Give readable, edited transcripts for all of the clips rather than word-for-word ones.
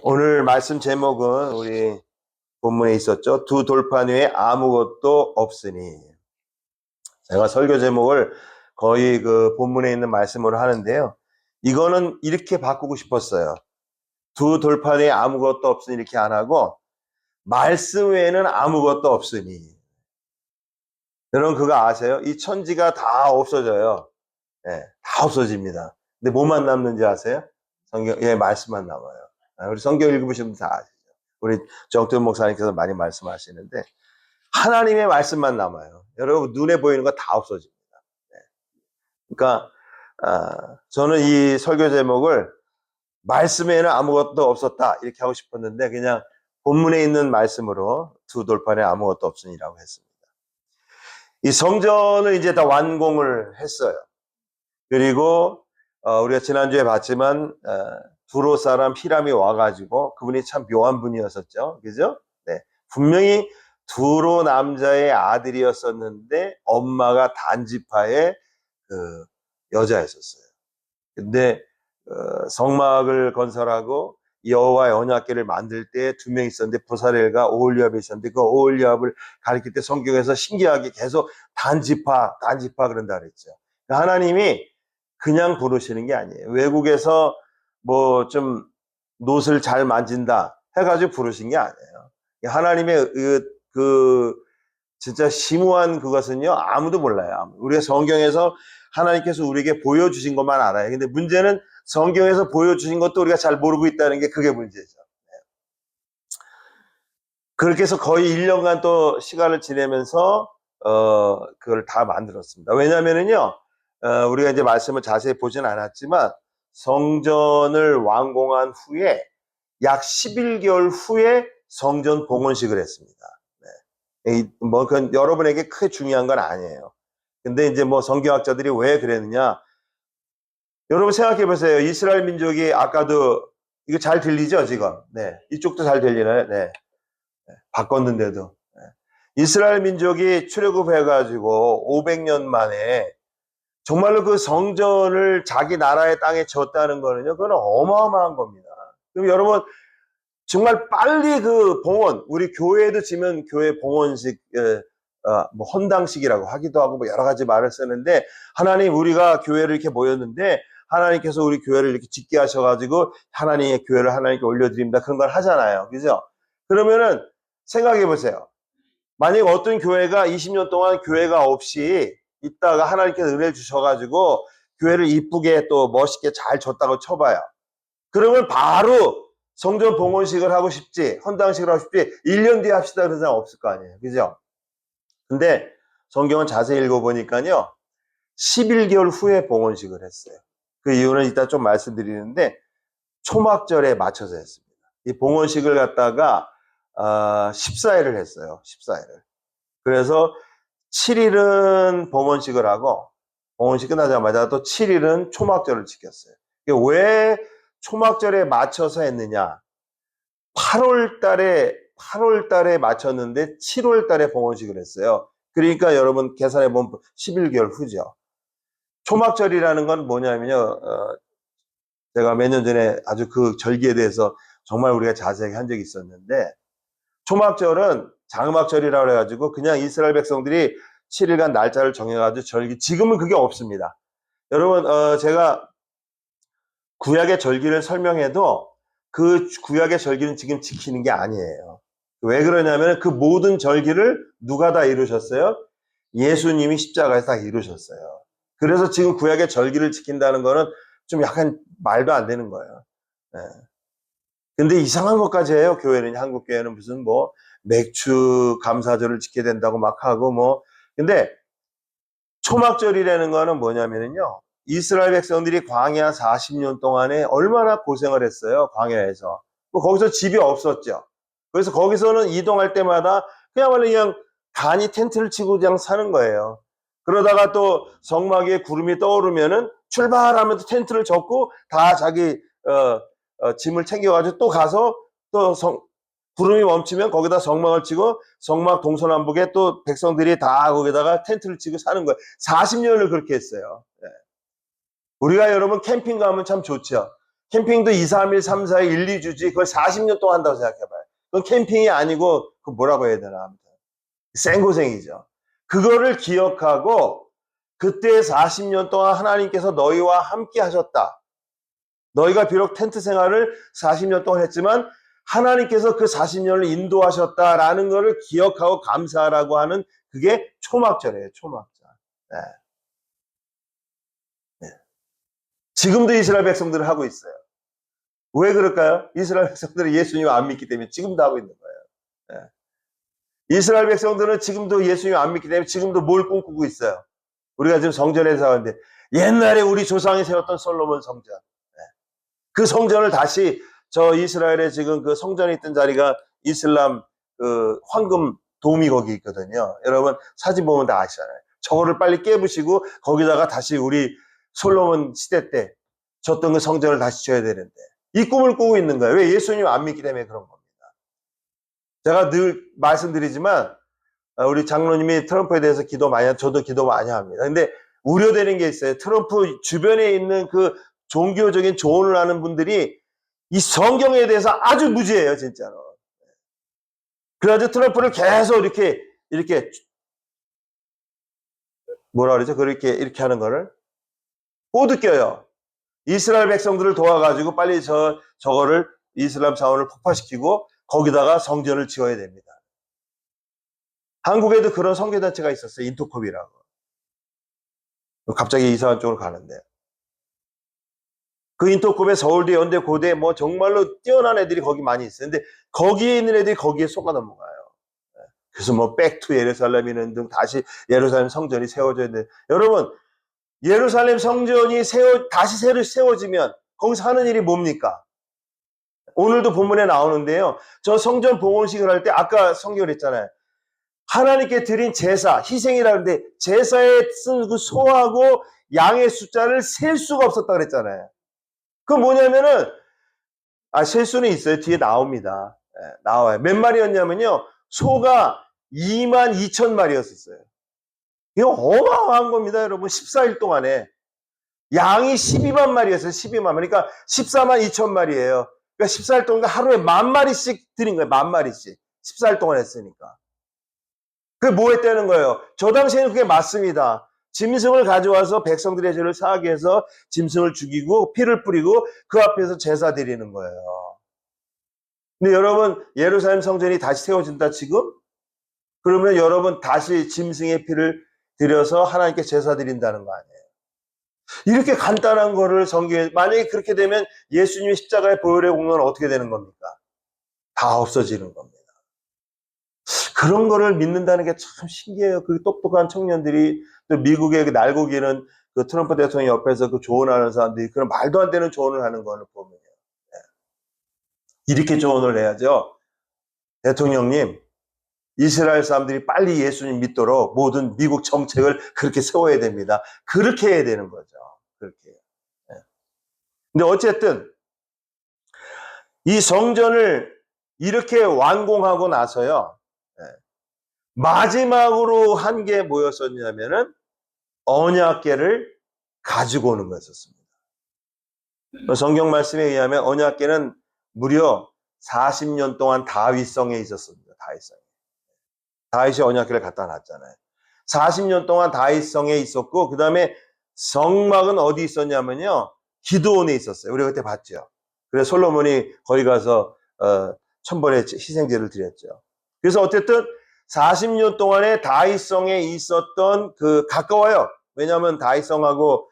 오늘 말씀 제목은 우리 본문에 있었죠. 두 돌판 위에 아무것도 없으니. 제가 설교 제목을 거의 그 본문에 있는 말씀으로 하는데요. 이거는 이렇게 바꾸고 싶었어요. 두 돌판 위에 아무것도 없으니 이렇게 안 하고 말씀 외에는 아무것도 없으니. 여러분 그거 아세요? 이 천지가 다 없어져요. 네, 다 없어집니다. 근데 뭐만 남는지 아세요? 말씀만 남아요. 우리 성경 읽으시면 다 아시죠. 우리 정태훈 목사님께서 많이 말씀하시는데 하나님의 말씀만 남아요. 여러분 눈에 보이는 거 다 없어집니다. 네. 그러니까 저는 이 설교 제목을 말씀에는 아무것도 없었다 이렇게 하고 싶었는데 그냥 본문에 있는 말씀으로 두 돌판에 아무것도 없으니라고 했습니다. 이 성전을 이제 다 완공을 했어요. 그리고 우리가 지난주에 봤지만 두로 사람 히람이 와가지고 그분이 참 묘한 분이었었죠. 그죠? 네. 분명히 두로 남자의 아들이었었는데 엄마가 단지파의 그 여자였었어요. 근데 성막을 건설하고 여호와의 언약궤를 만들 때 두 명 있었는데 부사렐과 오홀리압이 있었는데 그 오홀리압을 가리킬 때 성경에서 신기하게 계속 단지파 그런다 그랬죠. 하나님이 그냥 부르시는 게 아니에요. 외국에서 뭐 좀 놋을 잘 만진다 해가지고 부르신 게 아니에요. 하나님의 그 진짜 심오한 그것은요 아무도 몰라요. 우리가 성경에서 하나님께서 우리에게 보여주신 것만 알아요. 근데 문제는 성경에서 보여주신 것도 우리가 잘 모르고 있다는 게 그게 문제죠. 그렇게 해서 거의 1년간 또 시간을 지내면서 그걸 다 만들었습니다. 왜냐면은요 우리가 이제 말씀을 자세히 보진 않았지만 성전을 완공한 후에 약 11개월 후에 성전 봉헌식을 했습니다. 네. 뭐 그건 여러분에게 크게 중요한 건 아니에요. 근데 이제 뭐 성경학자들이 왜 그랬느냐? 여러분 생각해 보세요. 이스라엘 민족이 아까도 이거 잘 들리죠 지금? 네, 이쪽도 잘 들리나요? 네, 바꿨는데도 네. 이스라엘 민족이 출애굽해가지고 500년 만에 정말로 그 성전을 자기 나라의 땅에 졌다는 거는요, 그건 어마어마한 겁니다. 그럼 여러분 정말 빨리 그 봉헌, 우리 교회도 지면 교회 봉헌식, 뭐 헌당식이라고 하기도 하고 뭐 여러 가지 말을 쓰는데 하나님 우리가 교회를 이렇게 모였는데 하나님께서 우리 교회를 이렇게 짓게 하셔가지고 하나님의 교회를 하나님께 올려드립니다. 그런 걸 하잖아요. 그죠? 그러면은 생각해 보세요. 만약 어떤 교회가 20년 동안 교회가 없이 있다가 하나님께서 은혜를 주셔가지고 교회를 이쁘게 또 멋있게 잘 졌다고 쳐봐요. 그러면 바로 성전 봉헌식을 하고 싶지, 헌당식을 하고 싶지, 1년 뒤에 합시다 그런 사람 없을 거 아니에요. 그죠? 근데 성경은 자세히 읽어보니까요, 11개월 후에 봉헌식을 했어요. 그 이유는 이따 좀 말씀드리는데, 초막절에 맞춰서 했습니다. 이 봉헌식을 갖다가 14일을 했어요. 14일을. 그래서 7일은 봉헌식을 하고 봉헌식 끝나자마자 또 7일은 초막절을 지켰어요. 왜 초막절에 맞춰서 했느냐? 8월 달에 맞췄는데 7월 달에 봉헌식을 했어요. 그러니까 여러분 계산해 보면 11개월 후죠. 초막절이라는 건 뭐냐면요. 제가 몇 년 전에 아주 그 절기에 대해서 정말 우리가 자세하게 한 적이 있었는데 초막절은 장막절이라고 해가지고 그냥 이스라엘 백성들이 7일간 날짜를 정해가지고 절기, 지금은 그게 없습니다. 여러분 제가 구약의 절기를 설명해도 그 구약의 절기는 지금 지키는 게 아니에요. 왜 그러냐면 그 모든 절기를 누가 다 이루셨어요? 예수님이 십자가에서 다 이루셨어요. 그래서 지금 구약의 절기를 지킨다는 거는 좀 약간 말도 안 되는 거예요. 네. 근데 이상한 것까지 해요. 교회는, 한국 교회는 무슨 뭐 맥주 감사절을 지켜야 된다고 막 하고 뭐. 근데 초막절이라는 거는 뭐냐면요, 이스라엘 백성들이 광야 40년 동안에 얼마나 고생을 했어요. 광야에서. 뭐 거기서 집이 없었죠. 그래서 거기서는 이동할 때마다 그야말로 그냥 간이 텐트를 치고 그냥 사는 거예요. 그러다가 또 성막 위에 구름이 떠오르면은 출발하면서 텐트를 젓고 다 자기 짐을 챙겨가지고 또 가서 또 구름이 멈추면 거기다 성막을 치고 성막 동서남북에 또 백성들이 다 거기다가 텐트를 치고 사는 거예요. 40년을 그렇게 했어요. 네. 우리가 여러분 캠핑 가면 참 좋죠. 캠핑도 2, 3일, 3, 4일, 1, 2주지 그걸 40년 동안 한다고 생각해봐요. 그건 캠핑이 아니고 그 뭐라고 해야 되나, 생고생이죠. 그거를 기억하고 그때 40년 동안 하나님께서 너희와 함께 하셨다. 너희가 비록 텐트 생활을 40년 동안 했지만 하나님께서 그 40년을 인도하셨다라는 것을 기억하고 감사하라고 하는 그게 초막절이에요. 초막절. 네. 네. 지금도 이스라엘 백성들을 하고 있어요. 왜 그럴까요? 이스라엘 백성들은 예수님을 안 믿기 때문에 지금도 하고 있는 거예요. 네. 이스라엘 백성들은 지금도 예수님을 안 믿기 때문에 지금도 뭘 꿈꾸고 있어요. 우리가 지금 성전에서 하는데 옛날에 우리 조상이 세웠던 솔로몬 성전, 네. 그 성전을 다시 저 이스라엘에 지금 그 성전이 있던 자리가 이슬람 그 황금 돔이 거기 있거든요. 여러분 사진 보면 다 아시잖아요. 저거를 빨리 깨부시고 거기다가 다시 우리 솔로몬 시대 때 졌던 그 성전을 다시 지어야 되는데 이 꿈을 꾸고 있는 거예요. 왜? 예수님 안 믿기 때문에 그런 겁니다. 제가 늘 말씀드리지만 우리 장로님이 트럼프에 대해서 기도 많이 하고 저도 기도 많이 합니다. 근데 우려되는 게 있어요. 트럼프 주변에 있는 그 종교적인 조언을 하는 분들이 이 성경에 대해서 아주 무지해요, 진짜로. 그래가지고 트럼프를 계속 이렇게 뭐라 그러죠? 이렇게 하는 거를 꼬드겨요. 이스라엘 백성들을 도와가지고 빨리 저거를 이슬람 자원을 폭파시키고 거기다가 성전을 지어야 됩니다. 한국에도 그런 선교단체가 있었어요. 인토컵이라고. 갑자기 이상한 쪽으로 가는데. 그 인터컵에 서울대, 연대, 고대 뭐 정말로 뛰어난 애들이 거기 많이 있어요. 근데 거기에 있는 애들이 거기에 속아 넘어가요. 그래서 뭐 백투 예루살렘이는 등 다시 예루살렘 성전이 세워져야 돼. 여러분, 예루살렘 성전이 다시 새로 세워지면 거기서 하는 일이 뭡니까? 오늘도 본문에 나오는데요. 저 성전 봉헌식을 할 때 아까 성경을 했잖아요. 하나님께 드린 제사, 희생이라는데 제사에 쓴 그 소하고 양의 숫자를 셀 수가 없었다 그랬잖아요. 그 뭐냐면은 셀 수는 있어요. 뒤에 나옵니다. 나와요. 몇 마리였냐면요. 소가 22,000마리였었어요. 이거 어마어마한 겁니다, 여러분. 14일 동안에. 양이 12만 마리였어요. 12만 마리. 그러니까 14만 2천 마리예요. 그러니까 14일 동안 하루에 10,000마리씩 드린 거예요. 10,000마리씩. 14일 동안 했으니까. 그게 뭐 했다는 거예요? 저 당시에는 그게 맞습니다. 짐승을 가져와서 백성들의 죄를 사하게 해서 짐승을 죽이고 피를 뿌리고 그 앞에서 제사 드리는 거예요. 근데 여러분, 예루살렘 성전이 다시 세워진다 지금? 그러면 여러분 다시 짐승의 피를 들여서 하나님께 제사 드린다는 거 아니에요? 이렇게 간단한 거를 성경에, 만약에 그렇게 되면 예수님의 십자가의 보혈의 공로는 어떻게 되는 겁니까? 다 없어지는 겁니다. 그런 거를 믿는다는 게 참 신기해요. 그 똑똑한 청년들이, 또 미국의 날고 기는 그 트럼프 대통령 옆에서 그 조언하는 사람들이 그런 말도 안 되는 조언을 하는 거를 보면요. 이렇게 조언을 해야죠. 대통령님, 이스라엘 사람들이 빨리 예수님 믿도록 모든 미국 정책을 그렇게 세워야 됩니다. 그렇게 해야 되는 거죠. 그렇게. 근데 어쨌든 이 성전을 이렇게 완공하고 나서요. 마지막으로 한 게 뭐였었냐면은 언약궤를 가지고 오는 거였습니다. 성경 말씀에 의하면 언약궤는 무려 40년 동안 다윗성에 있었습니다. 다윗이 언약궤를 갖다 놨잖아요. 40년 동안 다윗성에 있었고 그 다음에 성막은 어디 있었냐면요. 기드온에 있었어요. 우리가 그때 봤죠. 그래서 솔로몬이 거기 가서 1000번의 희생제를 드렸죠. 그래서 어쨌든 40년 동안에 다윗성에 있었던 가까워요. 왜냐하면 다윗성하고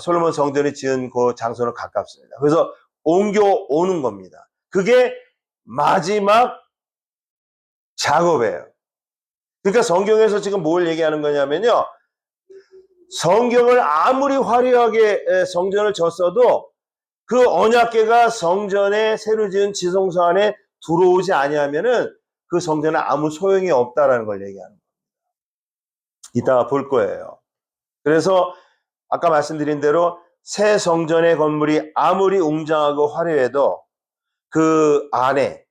솔로몬 성전이 지은 그 장소는 가깝습니다. 그래서 옮겨오는 겁니다. 그게 마지막 작업이에요. 그러니까 성경에서 지금 뭘 얘기하는 거냐면요. 성경을 아무리 화려하게 성전을 졌어도 그 언약궤가 성전에 새로 지은 지성소 안에 들어오지 아니하면은 그 성전에 아무 소용이 없다라는 걸 얘기하는 겁니다. 이따가 볼 거예요. 그래서 아까 말씀드린 대로 새 성전의 건물이 아무리 웅장하고 화려해도 그 안에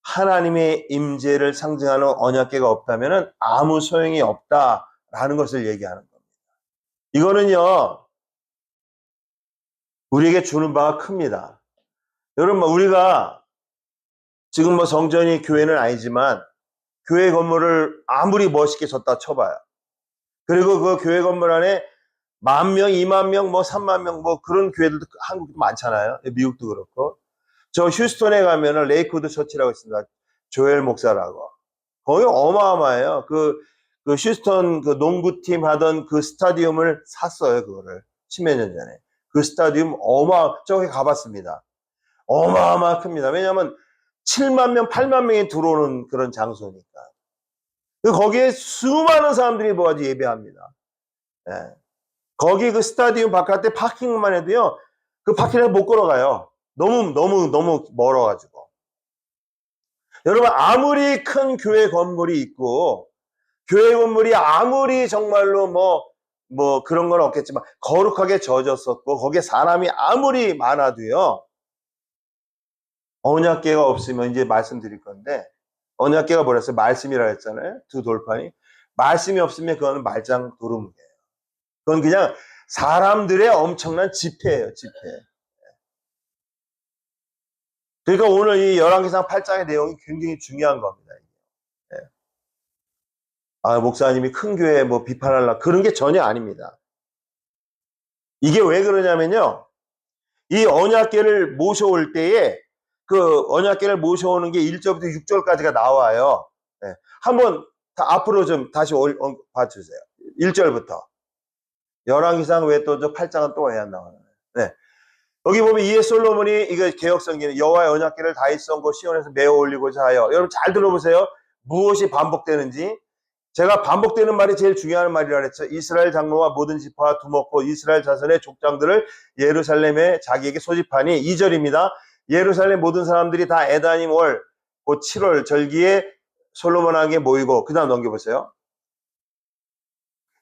하나님의 임재를 상징하는 언약궤가 없다면은 아무 소용이 없다라는 것을 얘기하는 겁니다. 이거는요, 우리에게 주는 바가 큽니다. 여러분, 우리가 지금 뭐 성전이 교회는 아니지만 교회 건물을 아무리 멋있게 졌다 쳐봐요. 그리고 그 교회 건물 안에 10,000명, 20,000명, 뭐 30,000명, 뭐 그런 교회들도 한국도 많잖아요. 미국도 그렇고. 저 휴스턴에 가면은 레이크우드 처치라고 있습니다. 조엘 목사라고. 거기 어마어마해요. 그 휴스턴 그 농구팀 하던 그 스타디움을 샀어요. 그거를. 10몇 년 전에. 그 스타디움 저기 가봤습니다. 어마어마 큽니다. 왜냐하면 7만 명, 8만 명이 들어오는 그런 장소니까. 거기에 수많은 사람들이 모아서 예배합니다. 예. 거기 그 스타디움 바깥에 파킹만 해도요, 그 파킹을 못 걸어가요. 너무 멀어가지고. 여러분, 아무리 큰 교회 건물이 있고, 교회 건물이 아무리 정말로 뭐 그런 건 없겠지만, 거룩하게 져졌었고, 거기에 사람이 아무리 많아도요, 언약궤가 없으면 이제 말씀드릴 건데, 언약궤가 뭐랬어요? 말씀이라 했잖아요. 두 돌판이. 말씀이 없으면 그거는 말짱 도루묵이에요. 그건 그냥 사람들의 엄청난 집회예요, 집회. 그러니까 오늘 이 열왕기상 8장의 내용이 굉장히 중요한 겁니다. 예. 목사님이 큰 교회 뭐 비판하려 그런 게 전혀 아닙니다. 이게 왜 그러냐면요. 이 언약궤를 모셔올 때에 그 언약궤를 모셔오는 게 1절부터 6절까지가 나와요. 예. 한번 앞으로 좀 다시 봐주세요. 1절부터. 열왕기상 왜 또 저 8장은 또 왜 안 나와요? 네. 여기 보면 이에 솔로몬이 이거 개역성경에 여호와의 언약궤를 다윗 성고 시온에서 메어 올리고자 하여. 여러분 잘 들어보세요. 무엇이 반복되는지. 제가 반복되는 말이 제일 중요한 말이라 그랬죠. 이스라엘 장로와 모든 지파와 두목고 이스라엘 자손의 족장들을 예루살렘에 자기에게 소집하니 2절입니다. 예루살렘 모든 사람들이 다 에다님 월 곧 7월 절기에 솔로몬 왕에게 모이고 그 다음 넘겨보세요.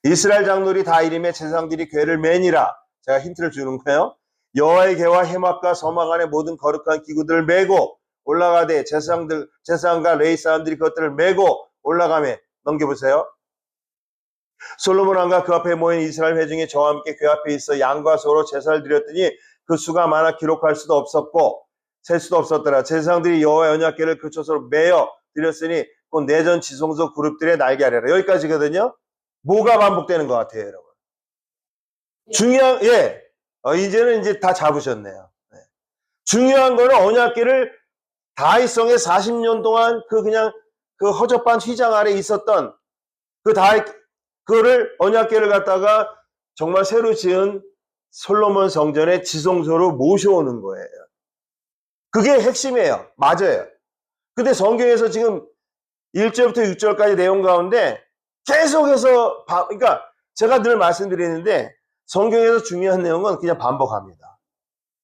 이스라엘 장로들이 다 이름에 제사장들이 궤를 매니라. 제가 힌트를 주는 거예요. 여호와의 궤와 해막과 서막 안에 모든 거룩한 기구들을 메고 올라가되 제사장과 레위 사람들이 그것들을 메고 올라가며 넘겨보세요. 솔로몬 왕과 그 앞에 모인 이스라엘 회중이 저와 함께 궤 앞에 있어 양과 소로 제사를 드렸더니 그 수가 많아 기록할 수도 없었고 셀 수도 없었더라. 제사장들이 여호와의 언약궤를 그 초소로 메어 드렸으니 곧 내전 지성소 그룹들의 날개 아래라. 여기까지거든요. 뭐가 반복되는 것 같아요, 여러분? 중요한, 이제는 이제 다 잡으셨네요. 네. 중요한 거는 언약궤를 다윗성에 40년 동안 그냥 그 허접한 휘장 아래 있었던 그거를 언약궤를 갖다가 정말 새로 지은 솔로몬 성전의 지성소로 모셔오는 거예요. 그게 핵심이에요. 맞아요. 근데 성경에서 지금 1절부터 6절까지 내용 가운데 계속해서 그러니까 제가 늘 말씀드리는데 성경에서 중요한 내용은 그냥 반복합니다.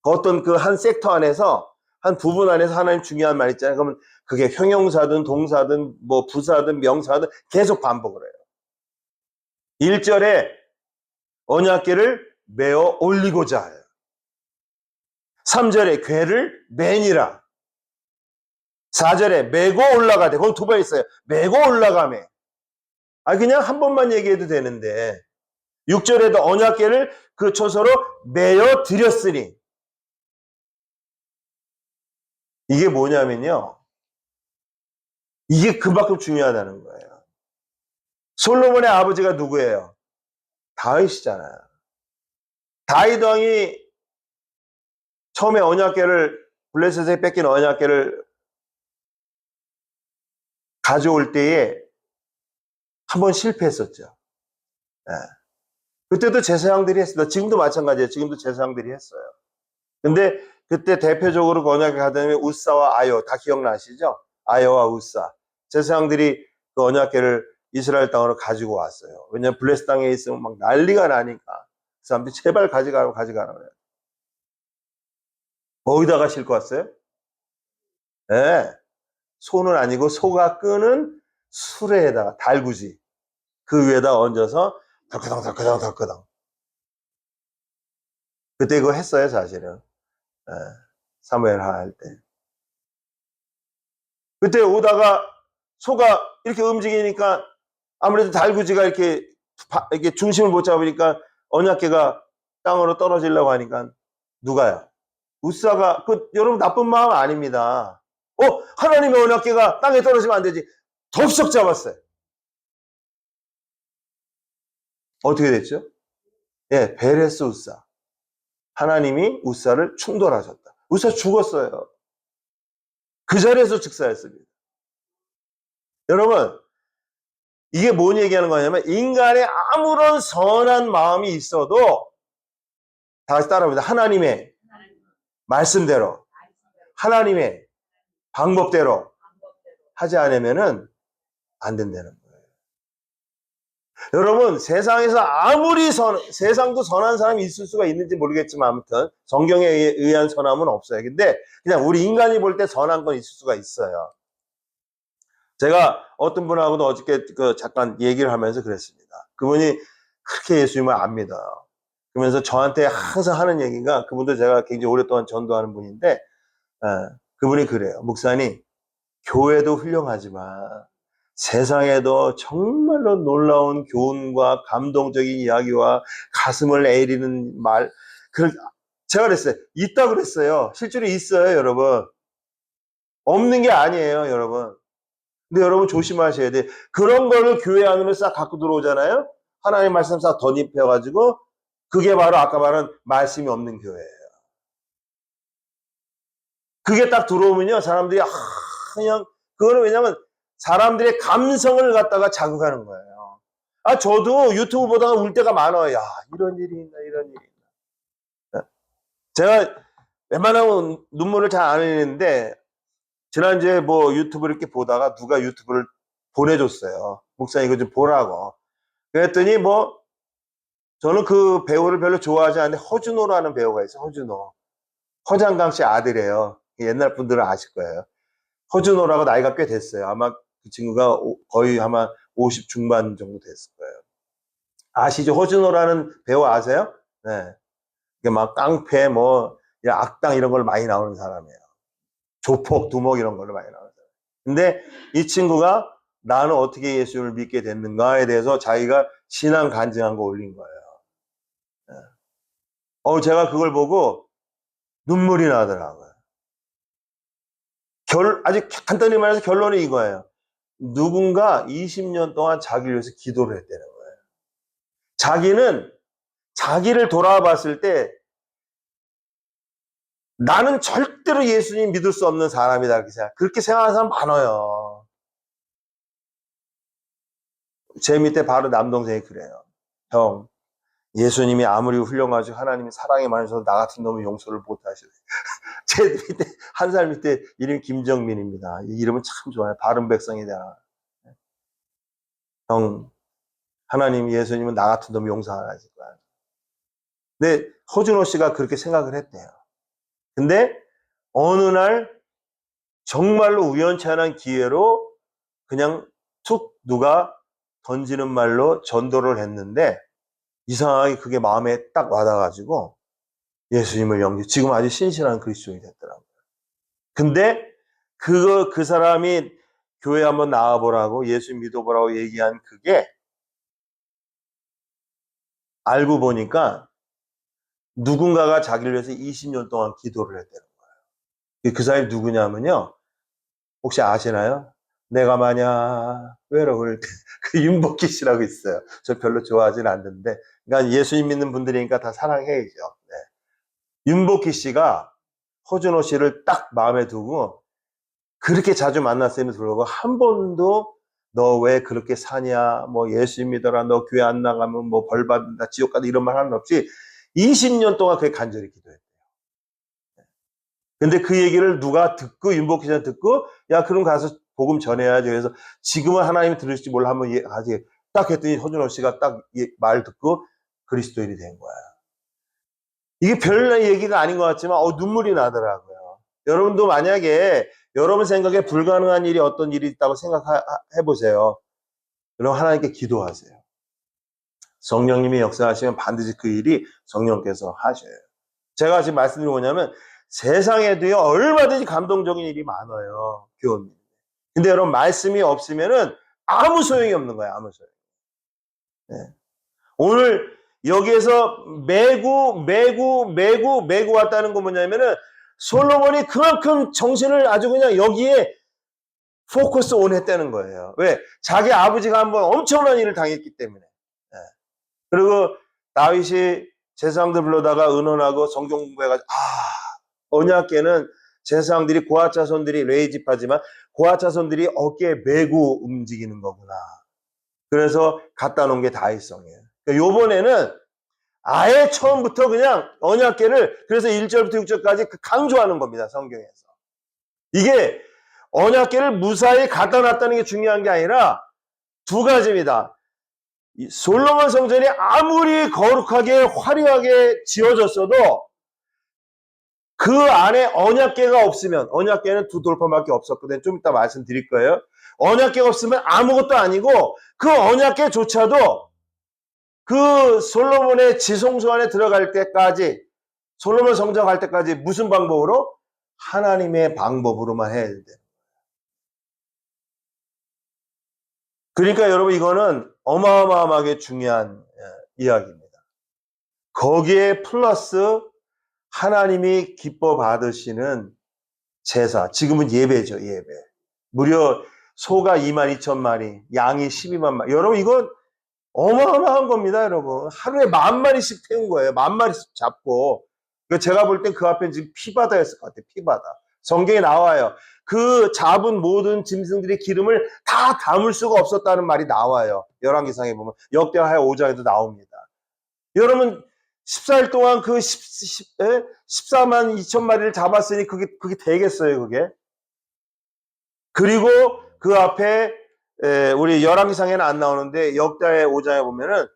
어떤 그 한 섹터 안에서 한 부분 안에서 하나님 중요한 말 있잖아요. 그러면 그게 형용사든 동사든 뭐 부사든 명사든 계속 반복을 해요. 1절에 언약궤를 메어 올리고자 해요. 3절에 궤를 매니라. 4절에 메고 올라가되 거기 두 번 있어요. 메고 올라가매. 그냥 한 번만 얘기해도 되는데 6절에도 언약궤를 그 초소로 메어 드렸으니 이게 뭐냐면요. 이게 그만큼 중요하다는 거예요. 솔로몬의 아버지가 누구예요? 다윗이잖아요. 다윗 왕이 처음에 언약궤를 블레셋에 뺏긴 언약궤를 가져올 때에 한 번 실패했었죠. 네. 그때도 제사장들이 했습니다. 지금도 마찬가지예요. 지금도 제사장들이 했어요. 근데 그때 대표적으로 그 언약궤 가져오면 우사와 아요 다 기억나시죠? 아요와 우사 제사장들이 그 언약궤를 이스라엘 땅으로 가지고 왔어요. 왜냐하면 블레셋 땅에 있으면 막 난리가 나니까 그 사람들이 제발 가져가라고 해요. 어디다가 싣고 왔어요? 네. 소는 아니고 소가 끄는 수레에다가 달구지 그 위에다 얹어서 덜커덩 그때 그거 했어요 사실은. 네. 사무엘 할 때 그때 오다가 소가 이렇게 움직이니까 아무래도 달구지가 이렇게 중심을 못 잡으니까 언약궤가 땅으로 떨어지려고 하니까 누가요? 우사가, 여러분 나쁜 마음 아닙니다. 하나님의 언약궤가 땅에 떨어지면 안 되지. 덥석 잡았어요. 어떻게 됐죠? 예, 베레스 우사. 하나님이 우사를 충돌하셨다. 우사 죽었어요. 그 자리에서 즉사했습니다. 여러분, 이게 뭔 얘기하는 거냐면, 인간의 아무런 선한 마음이 있어도, 다시 따라합니다. 하나님의 말씀대로, 하나님의 방법대로 하지 않으면은 안 된다는 거예요. 여러분, 세상에서 아무리 세상도 선한 사람이 있을 수가 있는지 모르겠지만, 아무튼, 성경에 의한 선함은 없어요. 근데, 그냥 우리 인간이 볼 때 선한 건 있을 수가 있어요. 제가 어떤 분하고도 어저께 잠깐 얘기를 하면서 그랬습니다. 그분이 그렇게 예수님을 안 믿어요. 그러면서 저한테 항상 하는 얘기가, 그분도 제가 굉장히 오랫동안 전도하는 분인데, 그분이 그래요. 목사님, 교회도 훌륭하지만 세상에도 정말로 놀라운 교훈과 감동적인 이야기와 가슴을 애리는 말, 제가 그랬어요. 있다 그랬어요. 실제로 있어요, 여러분. 없는 게 아니에요, 여러분. 근데 여러분 조심하셔야 돼. 그런 거를 교회 안으로 싹 갖고 들어오잖아요. 하나님 말씀 싹 덧입혀가지고, 그게 바로 아까 말한 말씀이 없는 교회예요. 그게 딱 들어오면요, 사람들이 그냥, 그거는 왜냐면 사람들의 감성을 갖다가 자극하는 거예요. 저도 유튜브 보다가 울 때가 많아요. 야, 이런 일이 있나, 이런 일이 있나. 제가 웬만하면 눈물을 잘 안 흘리는데, 지난주에 유튜브 이렇게 보다가 누가 유튜브를 보내줬어요. 목사님 이거 좀 보라고. 그랬더니 저는 그 배우를 별로 좋아하지 않는데, 허준호라는 배우가 있어요. 허준호. 허장강 씨 아들이에요. 옛날 분들은 아실 거예요. 허준호라고 나이가 꽤 됐어요. 아마 그 친구가 거의 아마 50 중반 정도 됐을 거예요. 아시죠? 허준호라는 배우 아세요? 네. 이게 막 깡패, 악당 이런 걸 많이 나오는 사람이에요. 조폭, 두목 이런 걸로 많이 나오는 사람. 근데 이 친구가 나는 어떻게 예수를 믿게 됐는가에 대해서 자기가 신앙 간증한 거 올린 거예요. 네. 제가 그걸 보고 눈물이 나더라고요. 아주 간단히 말해서 결론이 이거예요. 누군가 20년 동안 자기를 위해서 기도를 했다는 거예요. 자기는 자기를 돌아봤을 때 나는 절대로 예수님 믿을 수 없는 사람이다. 그렇게 생각하는 사람 많아요. 제 밑에 바로 남동생이 그래요. 형, 예수님이 아무리 훌륭하시고 하나님이 사랑이 많으셔도 나 같은 놈은 용서를 못하시네. 제 밑에 한 살 밑에 이름이 김정민입니다. 이 이름은 참 좋아요. 바른 백성이다. 형, 하나님 예수님은 나 같은 놈 용서 안 하실 거야. 근데 허준호 씨가 그렇게 생각을 했대요. 근데 어느 날 정말로 우연치 않은 기회로 그냥 툭 누가 던지는 말로 전도를 했는데 이상하게 그게 마음에 딱 와닿아가지고 예수님을 지금 아주 신실한 그리스도인이 됐더라고요. 근데 그 사람이 교회 한번 나와보라고 예수 믿어보라고 얘기한 그게 알고 보니까 누군가가 자기를 위해서 20년 동안 기도를 했다는 거예요. 그 사람이 누구냐면요. 혹시 아시나요? 내가 만약 외로울 때 그 윤복희 씨라고 있어요. 저 별로 좋아하진 않는데, 그러니까 예수님 믿는 분들이니까 다 사랑해야죠. 네. 윤복희 씨가 허준호 씨를 딱 마음에 두고 그렇게 자주 만났음에도 불구하고 한 번도 너 왜 그렇게 사냐, 예수 믿어라, 너 교회 안 나가면 벌 받는다, 지옥 가다 이런 말 하는 없이 20년 동안 그게 간절히 기도했대요. 근데 그 얘기를 누가 듣고, 윤복희 씨가 듣고, 야, 그럼 가서 복음 전해야지. 그래서 지금은 하나님이 들으실지 몰라 한번 가지. 딱 했더니 허준호 씨가 딱 말 듣고 그리스도인이 된 거야. 이게 별난 얘기가 아닌 것 같지만, 눈물이 나더라고요. 여러분도 만약에 여러분 생각에 불가능한 일이 어떤 일이 있다고 생각해보세요. 그럼 하나님께 기도하세요. 성령님이 역사하시면 반드시 그 일이 성령께서 하셔요. 제가 지금 말씀드린 뭐냐면, 세상에도요, 얼마든지 감동적인 일이 많아요. 교훈. 근데 여러분, 말씀이 없으면은 아무 소용이 없는 거예요. 아무 소용. 네. 오늘 여기에서 메고 왔다는 건 뭐냐면은 솔로몬이 그만큼 정신을 아주 그냥 여기에 포커스 온 했다는 거예요. 왜? 자기 아버지가 한번 엄청난 일을 당했기 때문에. 예. 그리고 다윗이 제사장들 불러다가 의논하고 성경 공부해가지고 언약궤는 제사장들이 고아 자손들이 레위 지파지만 고아 자손들이 어깨에 메고 움직이는 거구나. 그래서 갖다 놓은 게 다윗성이에요. 그러니까 요번에는 아예 처음부터 그냥 언약궤를 그래서 1절부터 6절까지 강조하는 겁니다. 성경에서. 이게 언약궤를 무사히 갖다 놨다는 게 중요한 게 아니라 두 가지입니다. 솔로몬 성전이 아무리 거룩하게 화려하게 지어졌어도 그 안에 언약궤가 없으면, 언약궤는 두 돌판밖에 없었거든요. 좀 이따 말씀드릴 거예요. 언약궤가 없으면 아무것도 아니고 그 언약궤조차도 그 솔로몬의 지성소 안에 들어갈 때까지, 솔로몬 성전 갈 때까지 무슨 방법으로? 하나님의 방법으로만 해야 돼요. 그러니까 여러분 이거는 어마어마하게 중요한 이야기입니다. 거기에 플러스 하나님이 기뻐 받으시는 제사, 지금은 예배죠, 예배. 무려 소가 22,000마리, 양이 12만 마리. 여러분 이건 어마어마한 겁니다, 여러분. 하루에 10,000마리씩 태운 거예요. 10,000마리씩 잡고. 제가 볼 땐 그 앞에 지금 피바다였을 것 같아요, 피바다. 성경에 나와요. 그 잡은 모든 짐승들의 기름을 다 담을 수가 없었다는 말이 나와요. 열왕기상에 보면 역대하 5장에도 나옵니다. 여러분 14일 동안 그 14만 2천 마리를 잡았으니 그게 되겠어요, 그게? 그리고 그 앞에 우리 열왕기상에는 안 나오는데 역대하 5장에 보면은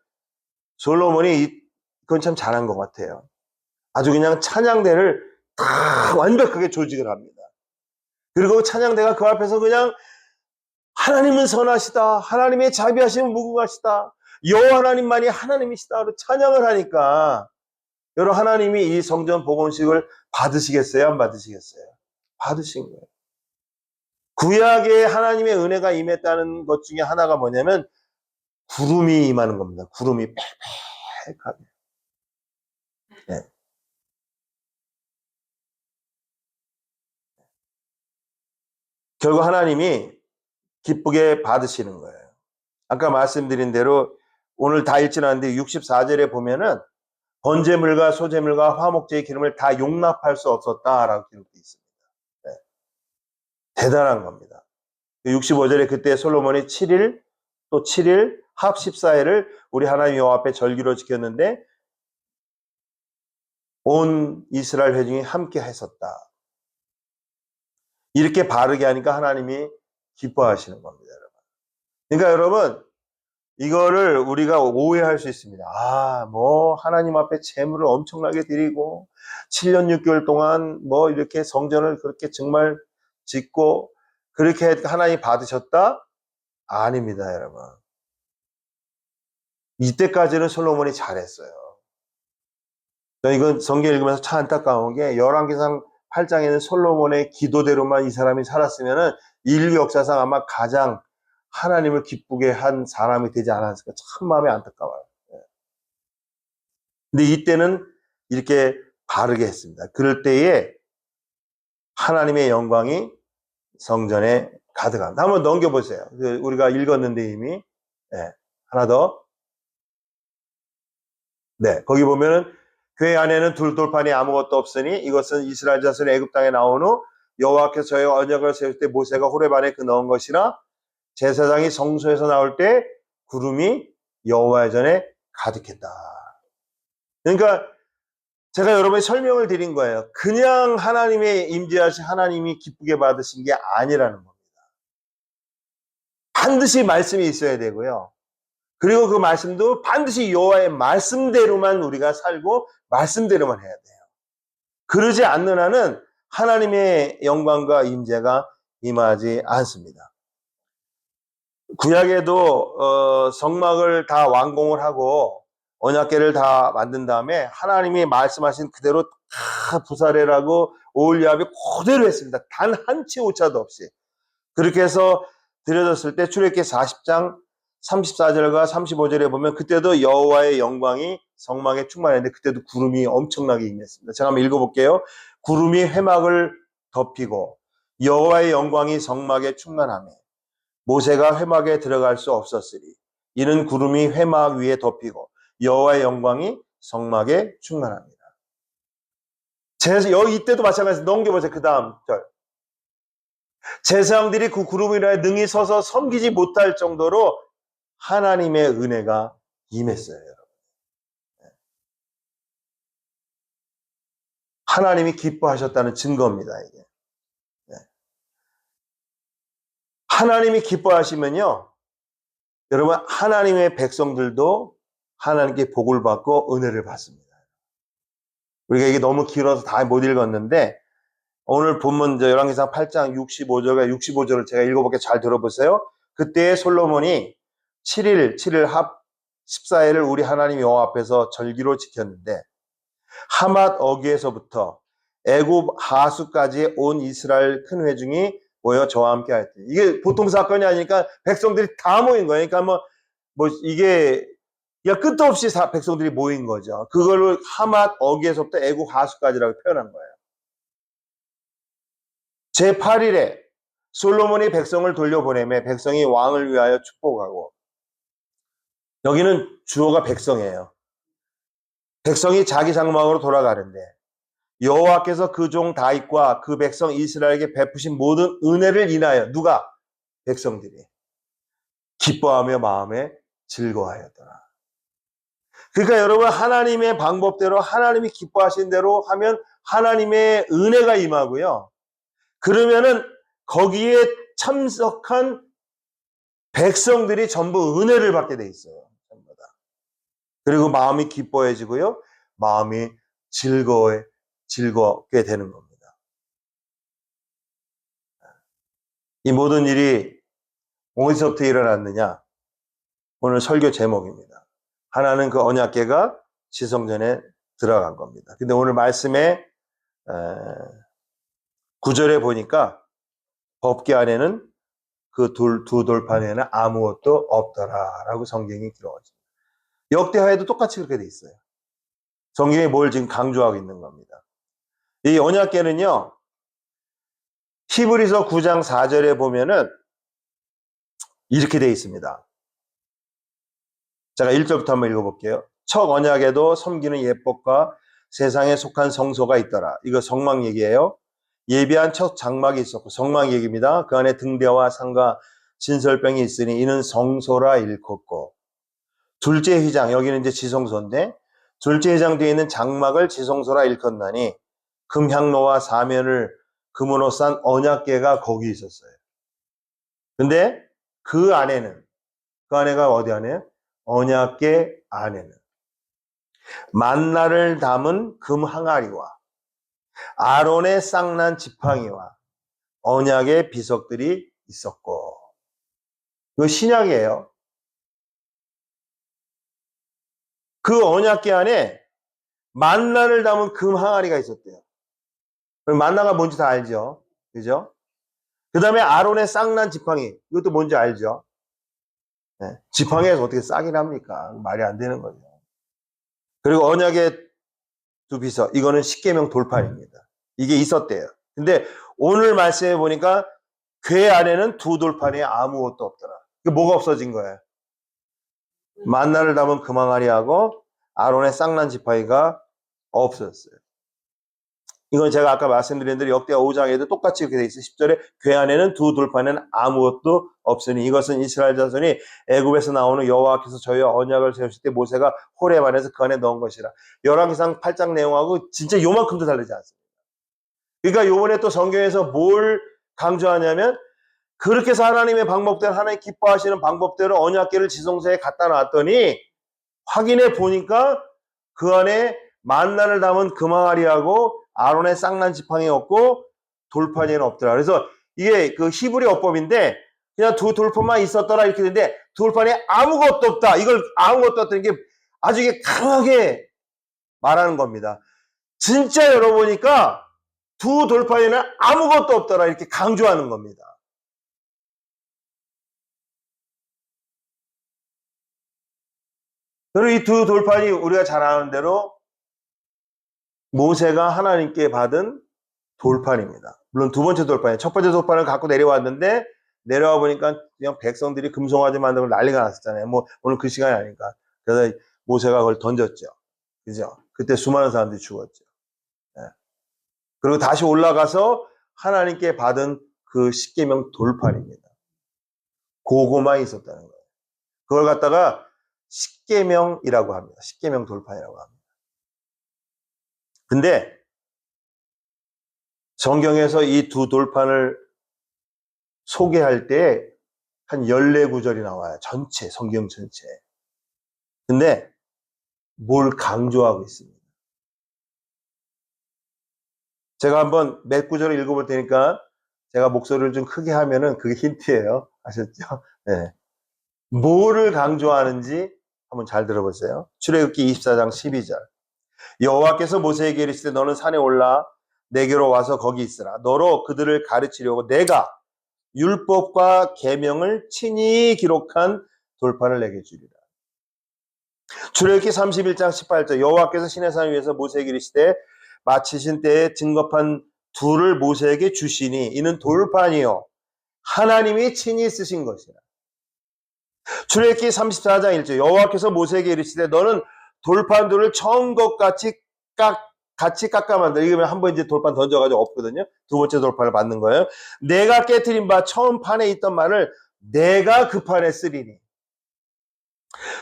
솔로몬이 그건 참 잘한 것 같아요. 아주 그냥 찬양대를 다 완벽하게 조직을 합니다. 그리고 찬양대가 그 앞에서 그냥 하나님은 선하시다. 하나님의 자비하심은 무궁하시다. 여호와 하나님만이 하나님이시다. 찬양을 하니까 여러분 하나님이 이 성전 복원식을 받으시겠어요? 안 받으시겠어요? 받으신 거예요. 구약에 하나님의 은혜가 임했다는 것 중에 하나가 뭐냐면 구름이 임하는 겁니다. 구름이 빽빽하게. 네. 결국 하나님이 기쁘게 받으시는 거예요. 아까 말씀드린 대로 오늘 다 읽지는 않는데 64절에 보면은 번제물과 소제물과 화목제의 기름을 다 용납할 수 없었다라고 기록되어 있습니다. 네. 대단한 겁니다. 65절에 그때 솔로몬이 7일 또 7일 합 14일을 우리 하나님 여호와 앞에 절기로 지켰는데 온 이스라엘 회중이 함께 했었다. 이렇게 바르게 하니까 하나님이 기뻐하시는 겁니다, 여러분. 그러니까 여러분 이거를 우리가 오해할 수 있습니다. 하나님 앞에 제물을 엄청나게 드리고 7년 6개월 동안 이렇게 성전을 그렇게 정말 짓고 그렇게 하나님 받으셨다? 아닙니다, 여러분. 이때까지는 솔로몬이 잘했어요. 이건 성경 읽으면서 참 안타까운 게 열왕기상 8장에는 솔로몬의 기도대로만 이 사람이 살았으면은 인류 역사상 아마 가장 하나님을 기쁘게 한 사람이 되지 않았을까 참 마음이 안타까워요. 근데 이때는 이렇게 바르게 했습니다. 그럴 때에 하나님의 영광이 성전에 가득합니다. 한번 넘겨보세요. 우리가 읽었는데 이미. 네, 하나 더. 네, 거기 보면은 궤 안에는 둘돌판이 아무것도 없으니 이것은 이스라엘 자손이 애굽 땅에 나온 후 여호와께서 저희 언약을 세울 때 모세가 호렙 안에 넣은 것이라 제사장이 성소에서 나올 때 구름이 여호와의 전에 가득했다. 그러니까 제가 여러분에 설명을 드린 거예요. 그냥 하나님의 임재하신 하나님이 기쁘게 받으신 게 아니라는 겁니다. 반드시 말씀이 있어야 되고요. 그리고 그 말씀도 반드시 여호와의 말씀대로만 우리가 살고 말씀대로만 해야 돼요. 그러지 않는 한은 하나님의 영광과 임재가 임하지 않습니다. 구약에도 성막을 다 완공을 하고 언약궤를 다 만든 다음에 하나님이 말씀하신 그대로 다 부사례라고 오홀리압이 그대로 했습니다. 단 한 채 오차도 없이. 그렇게 해서 드려졌을 때 출애굽기 40장 34절과 35절에 보면 그때도 여호와의 영광이 성막에 충만했는데 그때도 구름이 엄청나게 임했습니다. 제가 한번 읽어볼게요. 구름이 회막을 덮이고 여호와의 영광이 성막에 충만하며 모세가 회막에 들어갈 수 없었으리. 이는 구름이 회막 위에 덮이고 여호와의 영광이 성막에 충만합니다. 이때도 마찬가지로 넘겨보세요. 그 다음 절. 제사장들이 그 구름 위에 능히 서서 섬기지 못할 정도로 하나님의 은혜가 임했어요. 여러분. 하나님이 기뻐하셨다는 증거입니다. 이게. 하나님이 기뻐하시면요, 여러분, 하나님의 백성들도 하나님께 복을 받고 은혜를 받습니다. 우리가 이게 너무 길어서 다 못 읽었는데 오늘 본문 열왕기상 8장 65절을 제가 읽어볼게요. 잘 들어보세요. 그때 솔로몬이 7일 합 14일을 우리 하나님 여호와 앞에서 절기로 지켰는데 하맛 어귀에서부터 애굽 하수까지 온 이스라엘 큰 회중이 모여 저와 함께 하였더니, 이게 보통 사건이 아니니까 백성들이 다 모인 거예요. 그러니까 이게 끝도 없이 백성들이 모인 거죠. 그걸로 하맛 어귀에서부터 애굽 하수까지라고 표현한 거예요. 제8일에 솔로몬이 백성을 돌려보내며 백성이 왕을 위하여 축복하고, 여기는 주어가 백성이에요. 백성이 자기 장막으로 돌아가는데 여호와께서 그 종 다윗과 그 백성 이스라엘에게 베푸신 모든 은혜를 인하여 누가? 백성들이 기뻐하며 마음에 즐거워하였더라. 그러니까 여러분, 하나님의 방법대로 하나님이 기뻐하신 대로 하면 하나님의 은혜가 임하고요. 그러면은 거기에 참석한 백성들이 전부 은혜를 받게 돼 있어요. 전부 다. 그리고 마음이 기뻐해지고요. 마음이 즐겁게 되는 겁니다. 이 모든 일이 어디서부터 일어났느냐? 오늘 설교 제목입니다. 하나는 그 언약궤가 지성전에 들어간 겁니다. 근데 오늘 말씀에 9절에 보니까 법궤 안에는 그 두 돌판에는 아무것도 없더라라고 성경이 기록하십니다. 역대하에도 똑같이 그렇게 돼 있어요. 성경이 뭘 지금 강조하고 있는 겁니다. 이 언약궤는요, 히브리서 9장 4절에 보면은 이렇게 돼 있습니다. 제가 1절부터 한번 읽어볼게요. 첫 언약에도 섬기는 예법과 세상에 속한 성소가 있더라. 이거 성막 얘기예요. 예비한 첫 장막이 있었고, 성막 얘기입니다. 그 안에 등대와 상과 진설병이 있으니 이는 성소라 일컫고, 둘째 휘장, 여기는 이제 지성소인데 둘째 휘장 뒤에 있는 장막을 지성소라 일컫나니 금향로와 사면을 금으로 싼 언약궤가 거기 있었어요. 근데 그 안에가 어디 안에? 언약궤 안에는 만나를 담은 금 항아리와 아론의 쌍난 지팡이와 언약의 비석들이 있었고, 이거 신약이에요. 그 언약궤 안에 만나를 담은 금 항아리가 있었대요. 만나가 뭔지 다 알죠? 그죠? 그 다음에 아론의 쌍난 지팡이, 이것도 뭔지 알죠? 네. 지팡이에서 어떻게 싹이 납니까? 말이 안 되는 거죠. 그리고 언약의 두 비석, 이거는 십계명 돌판입니다. 이게 있었대요. 근데 오늘 말씀해 보니까 궤 안에는 두 돌판에 아무것도 없더라. 이게 뭐가 없어진 거예요? 만나를 담은 금항아리하고 아론의 쌍난 지팡이가 없어졌어요. 이건 제가 아까 말씀드린 대로 역대하 5장에도 똑같이 이렇게 돼 있어요. 10절에 궤 안에는 두 돌판에는 아무것도 없으니 이것은 이스라엘 자손이 애굽에서 나오는 여호와께서 저희와 언약을 세우실 때 모세가 호렙 안에서 그 안에 넣은 것이라. 열왕기상 8장 내용하고 진짜 요만큼도 다르지 않습니다. 그러니까 요번에 또 성경에서 뭘 강조하냐면, 그렇게 해서 하나님의 방법대로, 하나님 기뻐하시는 방법대로 언약궤를 지성소에 갖다 놨더니 확인해 보니까 그 안에 만나를 담은 금항아리하고 아론의 쌍난 지팡이 없고 돌판에는 없더라. 그래서 이게 그 히브리 어법인데 그냥 두 돌판만 있었더라 이렇게 되는데 돌판에 아무것도 없다. 이걸 아무것도 없다는 게 아주 이게 강하게 말하는 겁니다. 진짜 열어보니까 두 돌판에는 아무것도 없더라 이렇게 강조하는 겁니다. 그리고 이 두 돌판이 우리가 잘 아는 대로 모세가 하나님께 받은 돌판입니다. 물론 두 번째 돌판이에요. 첫 번째 돌판을 갖고 내려왔는데 내려와 보니까 그냥 백성들이 금송아지 만들고 난리가 났었잖아요. 뭐 오늘 그 시간이 아니니까. 그래서 모세가 그걸 던졌죠. 그죠? 그때 수많은 사람들이 죽었죠. 예. 그리고 다시 올라가서 하나님께 받은 그 십계명 돌판입니다. 그거만 있었다는 거예요. 그걸 갖다가 십계명이라고 합니다. 십계명 돌판이라고 합니다. 근데 성경에서 이 두 돌판을 소개할 때 한 14구절이 나와요. 전체, 성경 전체. 근데 뭘 강조하고 있습니다. 제가 한번 몇 구절을 읽어볼 테니까 제가 목소리를 좀 크게 하면은 그게 힌트예요. 아셨죠? 네. 뭐를 강조하는지 한번 잘 들어보세요. 출애굽기 24장 12절. 여호와께서 모세에게 이르시되 너는 산에 올라 내게로 와서 거기 있으라. 너로 그들을 가르치려고 내가 율법과 계명을 친히 기록한 돌판을 내게 주리라. 출애굽기 31장 18절. 여호와께서 시내산 위에서 모세에게 이르시되 마치신 때에 증거판 둘을 모세에게 주시니 이는 돌판이요 하나님이 친히 쓰신 것이라. 출애굽기 34장 1절. 여호와께서 모세에게 이르시되 너는 돌판 둘을 처음 것 같이 깎아 만들어. 이거면 한번 이제 돌판 던져가지고 없거든요. 두 번째 돌판을 받는 거예요. 내가 깨트린 바 처음 판에 있던 말을 내가 그 판에 쓰리니.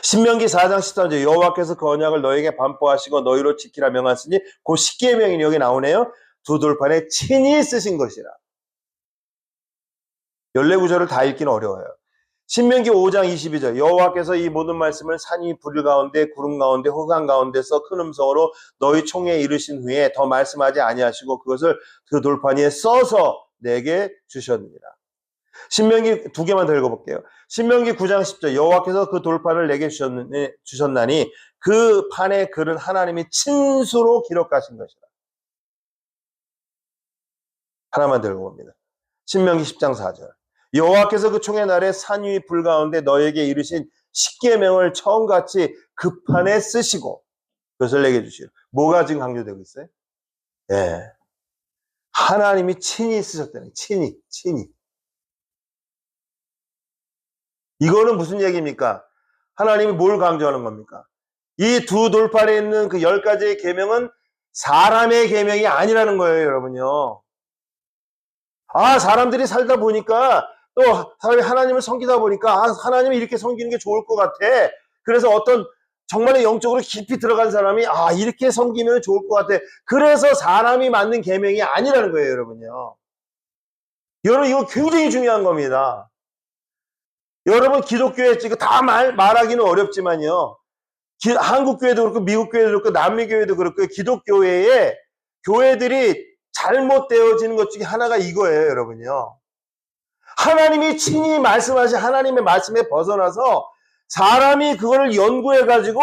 신명기 4장 13절. 여호와께서 그 언약을 너에게 반포하시고 너희로 지키라 명하시니 그 십계명이 여기 나오네요. 두 돌판에 친히 쓰신 것이라. 14구절을 다 읽기는 어려워요. 신명기 5장 22절. 여호와께서 이 모든 말씀을 산 위 불 가운데 구름 가운데 흑암 가운데서 큰 음성으로 너희 총에 이르신 후에 더 말씀하지 아니하시고 그것을 그 돌판 위에 써서 내게 주셨느니라. 신명기 두 개만 더 읽어볼게요. 신명기 9장 10절. 여호와께서 그 돌판을 내게 주셨나니 그 판의 글은 하나님이 친수로 기록하신 것이라. 하나만 더 읽어봅니다. 신명기 10장 4절. 여호와께서 그 총의 날에 산 위 불 가운데 너에게 이르신 십계명을 처음같이 그 판에 쓰시고 그것을 내게 주시오. 뭐가 지금 강조되고 있어요? 예. 하나님이 친히 쓰셨다는 거예요. 친히. 이거는 무슨 얘기입니까? 하나님이 뭘 강조하는 겁니까? 이 두 돌판에 있는 그 10가지의 계명은 사람의 계명이 아니라는 거예요, 여러분요. 아, 사람들이 살다 보니까 또 사람이 하나님을 섬기다 보니까 아, 하나님을 이렇게 섬기는 게 좋을 것 같아. 그래서 어떤 정말의 영적으로 깊이 들어간 사람이 아, 이렇게 섬기면 좋을 것 같아. 그래서 사람이 만든 계명이 아니라는 거예요, 여러분요. 여러분, 이거 굉장히 중요한 겁니다. 여러분, 기독교에 지금 다 말하기는 어렵지만요. 한국 교회도 그렇고 미국 교회도 그렇고 남미 교회도 그렇고 기독교회에 교회들이 잘못되어지는 것 중에 하나가 이거예요, 여러분요. 하나님이 친히 말씀하신 하나님의 말씀에 벗어나서 사람이 그거를 연구해가지고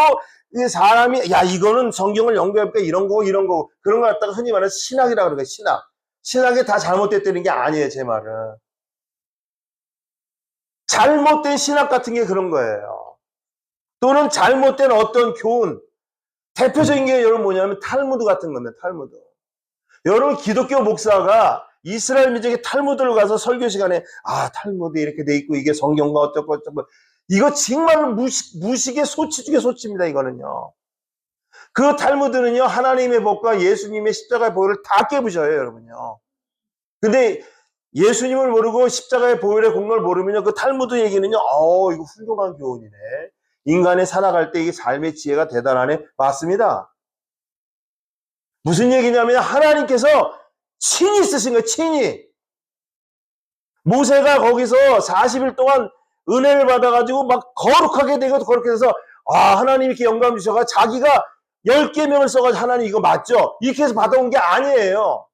이 사람이 야 이거는 성경을 연구해볼까 이런 거 그런 거 갖다가 흔히 말하는 신학이라고 그러거든요. 신학이 다 잘못됐다는 게 아니에요. 제 말은 잘못된 신학 같은 게 그런 거예요. 또는 잘못된 어떤 교훈 대표적인 게 여러분 뭐냐면 탈무드 같은 겁니다. 탈무드. 여러분 기독교 목사가 이스라엘 민족의 탈무드를 가서 설교 시간에 아 탈무드 이렇게 돼 있고 이게 성경과 어쩌고 이거 정말 무식의 소치 중에 소치입니다. 이거는요. 그 탈무드는요 하나님의 법과 예수님의 십자가의 보혈을 다 깨부셔요, 여러분요. 근데 예수님을 모르고 십자가의 보혈의 공로를 모르면요 그 탈무드 얘기는요 이거 훌륭한 교훈이네. 인간이 살아갈 때 이게 삶의 지혜가 대단하네. 맞습니다. 무슨 얘기냐면 하나님께서 친히 쓰신 거예요. 친히. 모세가 거기서 40일 동안 은혜를 받아가지고 막 거룩하게 되고 거룩해 돼서 하나님 이렇게 영감 주셔가 자기가 10계명을 써가지고 하나님 이거 맞죠? 이렇게 해서 받아온 게 아니에요.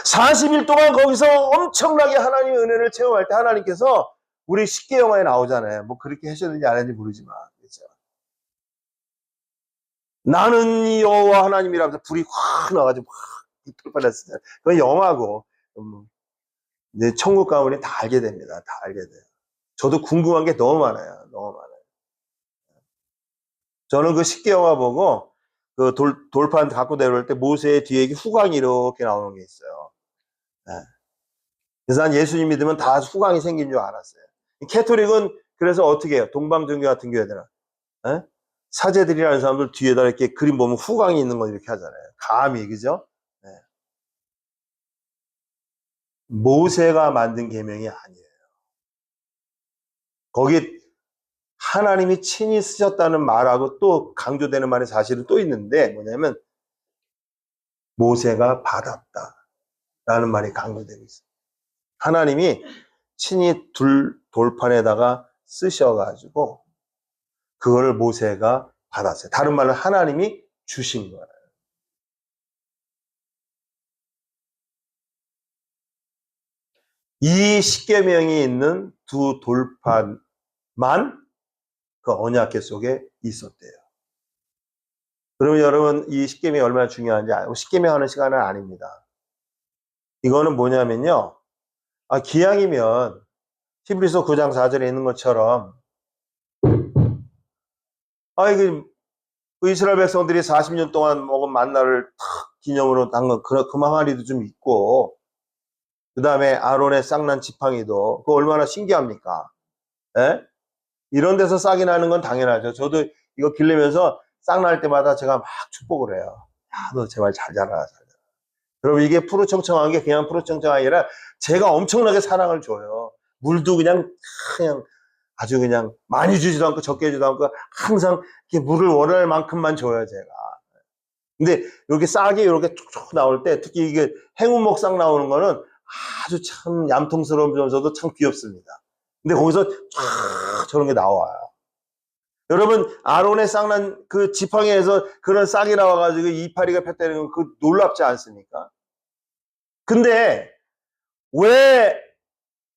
40일 동안 거기서 엄청나게 하나님의 은혜를 체험할 때 하나님께서 우리 십계명에 나오잖아요. 뭐 그렇게 하셨는지 안 했는지 모르지만 그렇죠? 나는 여호와 하나님이라면서 불이 확 나가지고 확 돌팔렸어요. 그건 영화고 이제 천국 가문이 다 알게 됩니다. 다 알게 돼요. 저도 궁금한 게 너무 많아요. 너무 많아요. 저는 그 십계 영화 보고 그 돌판 갖고 내려올 때 모세의 뒤에 후광이 이렇게 나오는 게 있어요. 네. 그래서 난 예수님 믿으면 다 후광이 생긴 줄 알았어요. 캐토릭은 그래서 어떻게 해요? 동방종교 같은 교회들은 네? 사제들이라는 사람들 뒤에다 이렇게 그림 보면 후광이 있는 거 이렇게 하잖아요. 감히, 그죠? 네. 모세가 만든 계명이 아니에요. 거기 하나님이 친히 쓰셨다는 말하고 또 강조되는 말이 사실은 또 있는데 뭐냐면 모세가 받았다라는 말이 강조되고 있어요. 하나님이 친히 돌판에다가 쓰셔가지고 그걸 모세가 받았어요. 다른 말로 하나님이 주신 거예요. 이 십계명이 있는 두 돌판만 그 언약궤 속에 있었대요. 그러면 여러분 이 십계명이 얼마나 중요한지 알고, 십계명 하는 시간은 아닙니다. 이거는 뭐냐면요, 기왕이면 히브리서 9장 4절에 있는 것처럼 그 이스라엘 백성들이 40년 동안 먹은 만나를 탁 기념으로 한 건 그 망아리도 좀 있고, 그 다음에 아론의 쌍난 지팡이도 그거 얼마나 신기합니까? 에? 이런 데서 싹이 나는 건 당연하죠. 저도 이거 기르면서 싹 날 때마다 제가 막 축복을 해요. 야, 너 제발 잘 자라, 잘 자라. 그럼 이게 푸르청청한 게 그냥 푸르청청한 게 아니라 제가 엄청나게 사랑을 줘요. 물도 그냥 아주 그냥 많이 주지도 않고 적게 주지도 않고 항상 이렇게 물을 원할 만큼만 줘요, 제가. 근데 이렇게 싹이 이렇게 툭툭 나올 때, 특히 이게 행운목 싹 나오는 거는 아주 참 얌통스러우면서도 참 귀엽습니다. 근데 거기서 쫙 저런 게 나와요. 여러분, 아론의 쌍난 그 지팡이에서 그런 싹이 나와가지고 이파리가 폈다는 건 그 놀랍지 않습니까? 근데 왜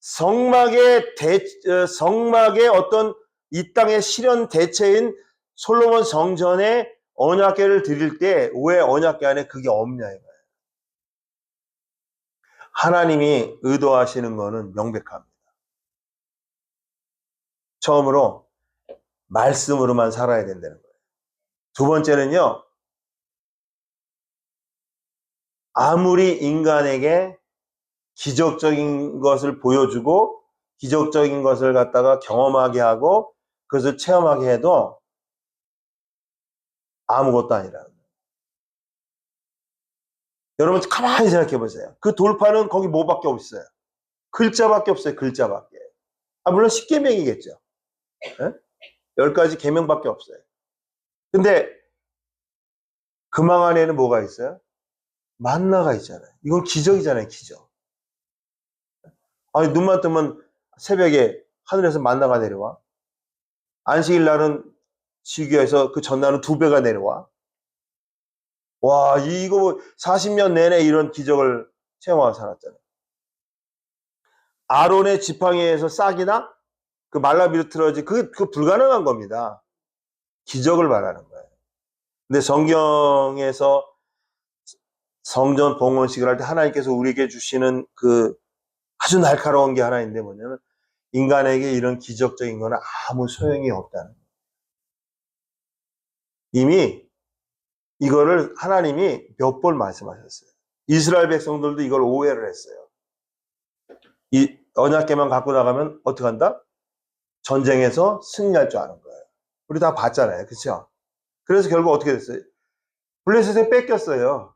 성막의 어떤 이 땅의 실현 대체인 솔로몬 성전에 언약궤를 드릴 때 왜 언약궤 안에 그게 없냐 이거예요. 하나님이 의도하시는 거는 명백합니다. 처음으로 말씀으로만 살아야 된다는 거예요. 두 번째는요, 아무리 인간에게 기적적인 것을 보여주고 기적적인 것을 갖다가 경험하게 하고 그것을 체험하게 해도 아무것도 아니라는 거예요. 여러분 가만히 생각해 보세요. 그 돌판은 거기 뭐밖에 없어요? 글자밖에 없어요. 글자밖에. 물론 10계명이겠죠. 10가지 계명밖에 없어요. 근데 그 망 안에는 뭐가 있어요? 만나가 있잖아요. 이건 기적이잖아요. 기적. 눈만 뜨면 새벽에 하늘에서 만나가 내려와. 안식일 날은 지교에서 그 전날은 2배가 내려와. 와, 이거 40년 내내 이런 기적을 체험하고 살았잖아요. 아론의 지팡이에서 싹이나 그 말라비틀어지 그 불가능한 겁니다. 기적을 말하는 거예요. 근데 성경에서 성전 봉헌식을 할 때 하나님께서 우리에게 주시는 그 아주 날카로운 게 하나 있는데 뭐냐면 인간에게 이런 기적적인 거는 아무 소용이 없다는 거예요. 이미 이거를 하나님이 몇 번 말씀하셨어요. 이스라엘 백성들도 이걸 오해를 했어요. 이 언약궤만 갖고 나가면 어떻게 한다? 전쟁에서 승리할 줄 아는 거예요. 우리 다 봤잖아요. 그렇죠? 그래서 결국 어떻게 됐어요? 블레셋에 뺏겼어요.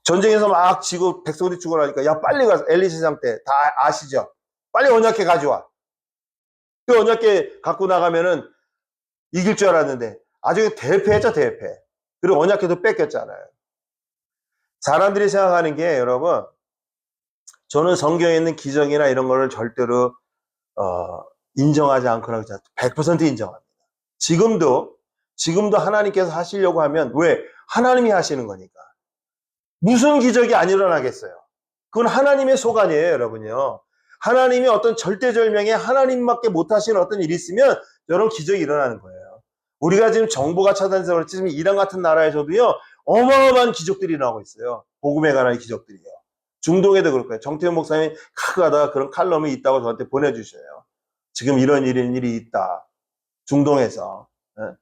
전쟁에서 막 지고 백성들이 죽어나니까 야 빨리 가서 엘리세상 때 다 아시죠? 빨리 언약궤 가져와. 그 언약궤 갖고 나가면은 이길 줄 알았는데 아주 대패했죠, 대패. 그리고 언약궤도 뺏겼잖아요. 사람들이 생각하는 게 여러분, 저는 성경에 있는 기적이나 이런 거를 절대로 인정하지 않거나 그렇지 않습니다. 100% 인정합니다. 지금도 하나님께서 하시려고 하면 왜? 하나님이 하시는 거니까. 무슨 기적이 안 일어나겠어요? 그건 하나님의 소관이에요, 여러분요. 하나님이 어떤 절대절명에 하나님밖에 못하시는 어떤 일이 있으면 여러분 기적이 일어나는 거예요. 우리가 지금 정보가 차단돼서 그렇지 지금 이란 같은 나라에서도요 어마어마한 기적들이 나오고 있어요. 복음에 관한 기적들이요. 중동에도 그럴 거예요. 정태훈 목사님이 가끔 가다가 그런 칼럼이 있다고 저한테 보내주셔요. 지금 이런 일이 있다. 중동에서. 예.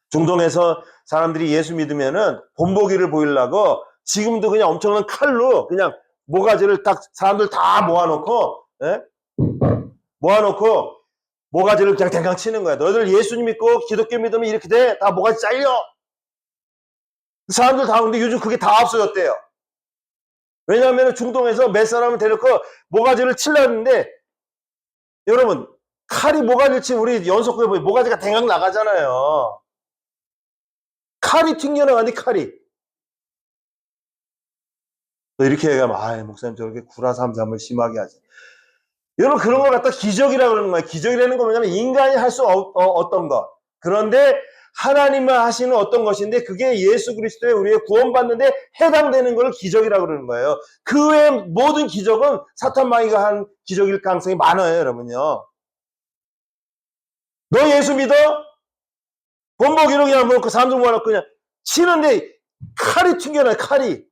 중동에서 사람들이 예수 믿으면은 본보기를 보이려고 지금도 그냥 엄청난 칼로 그냥 모가지를 딱 사람들 다 모아놓고, 예? 모아놓고 모가지를 그냥 댕강 치는 거야. 너희들 예수님 믿고 기독교 믿으면 이렇게 돼? 다 모가지 잘려. 사람들 다, 근데 요즘 그게 다 없어졌대요. 왜냐하면 중동에서 몇 사람을 데려고 모가지를 치려는데, 여러분, 칼이 모가지를 치면 우리 연속구에 보면 모가지가 댕강 나가잖아요. 칼이 튕겨나가니 칼이. 이렇게 얘기하면, 아, 목사님 저렇게 구라삼삼을 심하게 하지. 여러분, 그런 걸 갖다 기적이라고 그러는 거예요. 기적이라는 건 뭐냐면 인간이 할 수 없던 것. 그런데 하나님만 하시는 어떤 것인데 그게 예수 그리스도의 우리의 구원받는데 해당되는 걸 기적이라고 그러는 거예요. 그 외 모든 기적은 사탄마귀가 한 기적일 가능성이 많아요, 여러분요. 너 예수 믿어? 본보기로 그냥 뭐 그 사람들 모아놓고 그냥 치는데 칼이 튕겨나요, 칼이.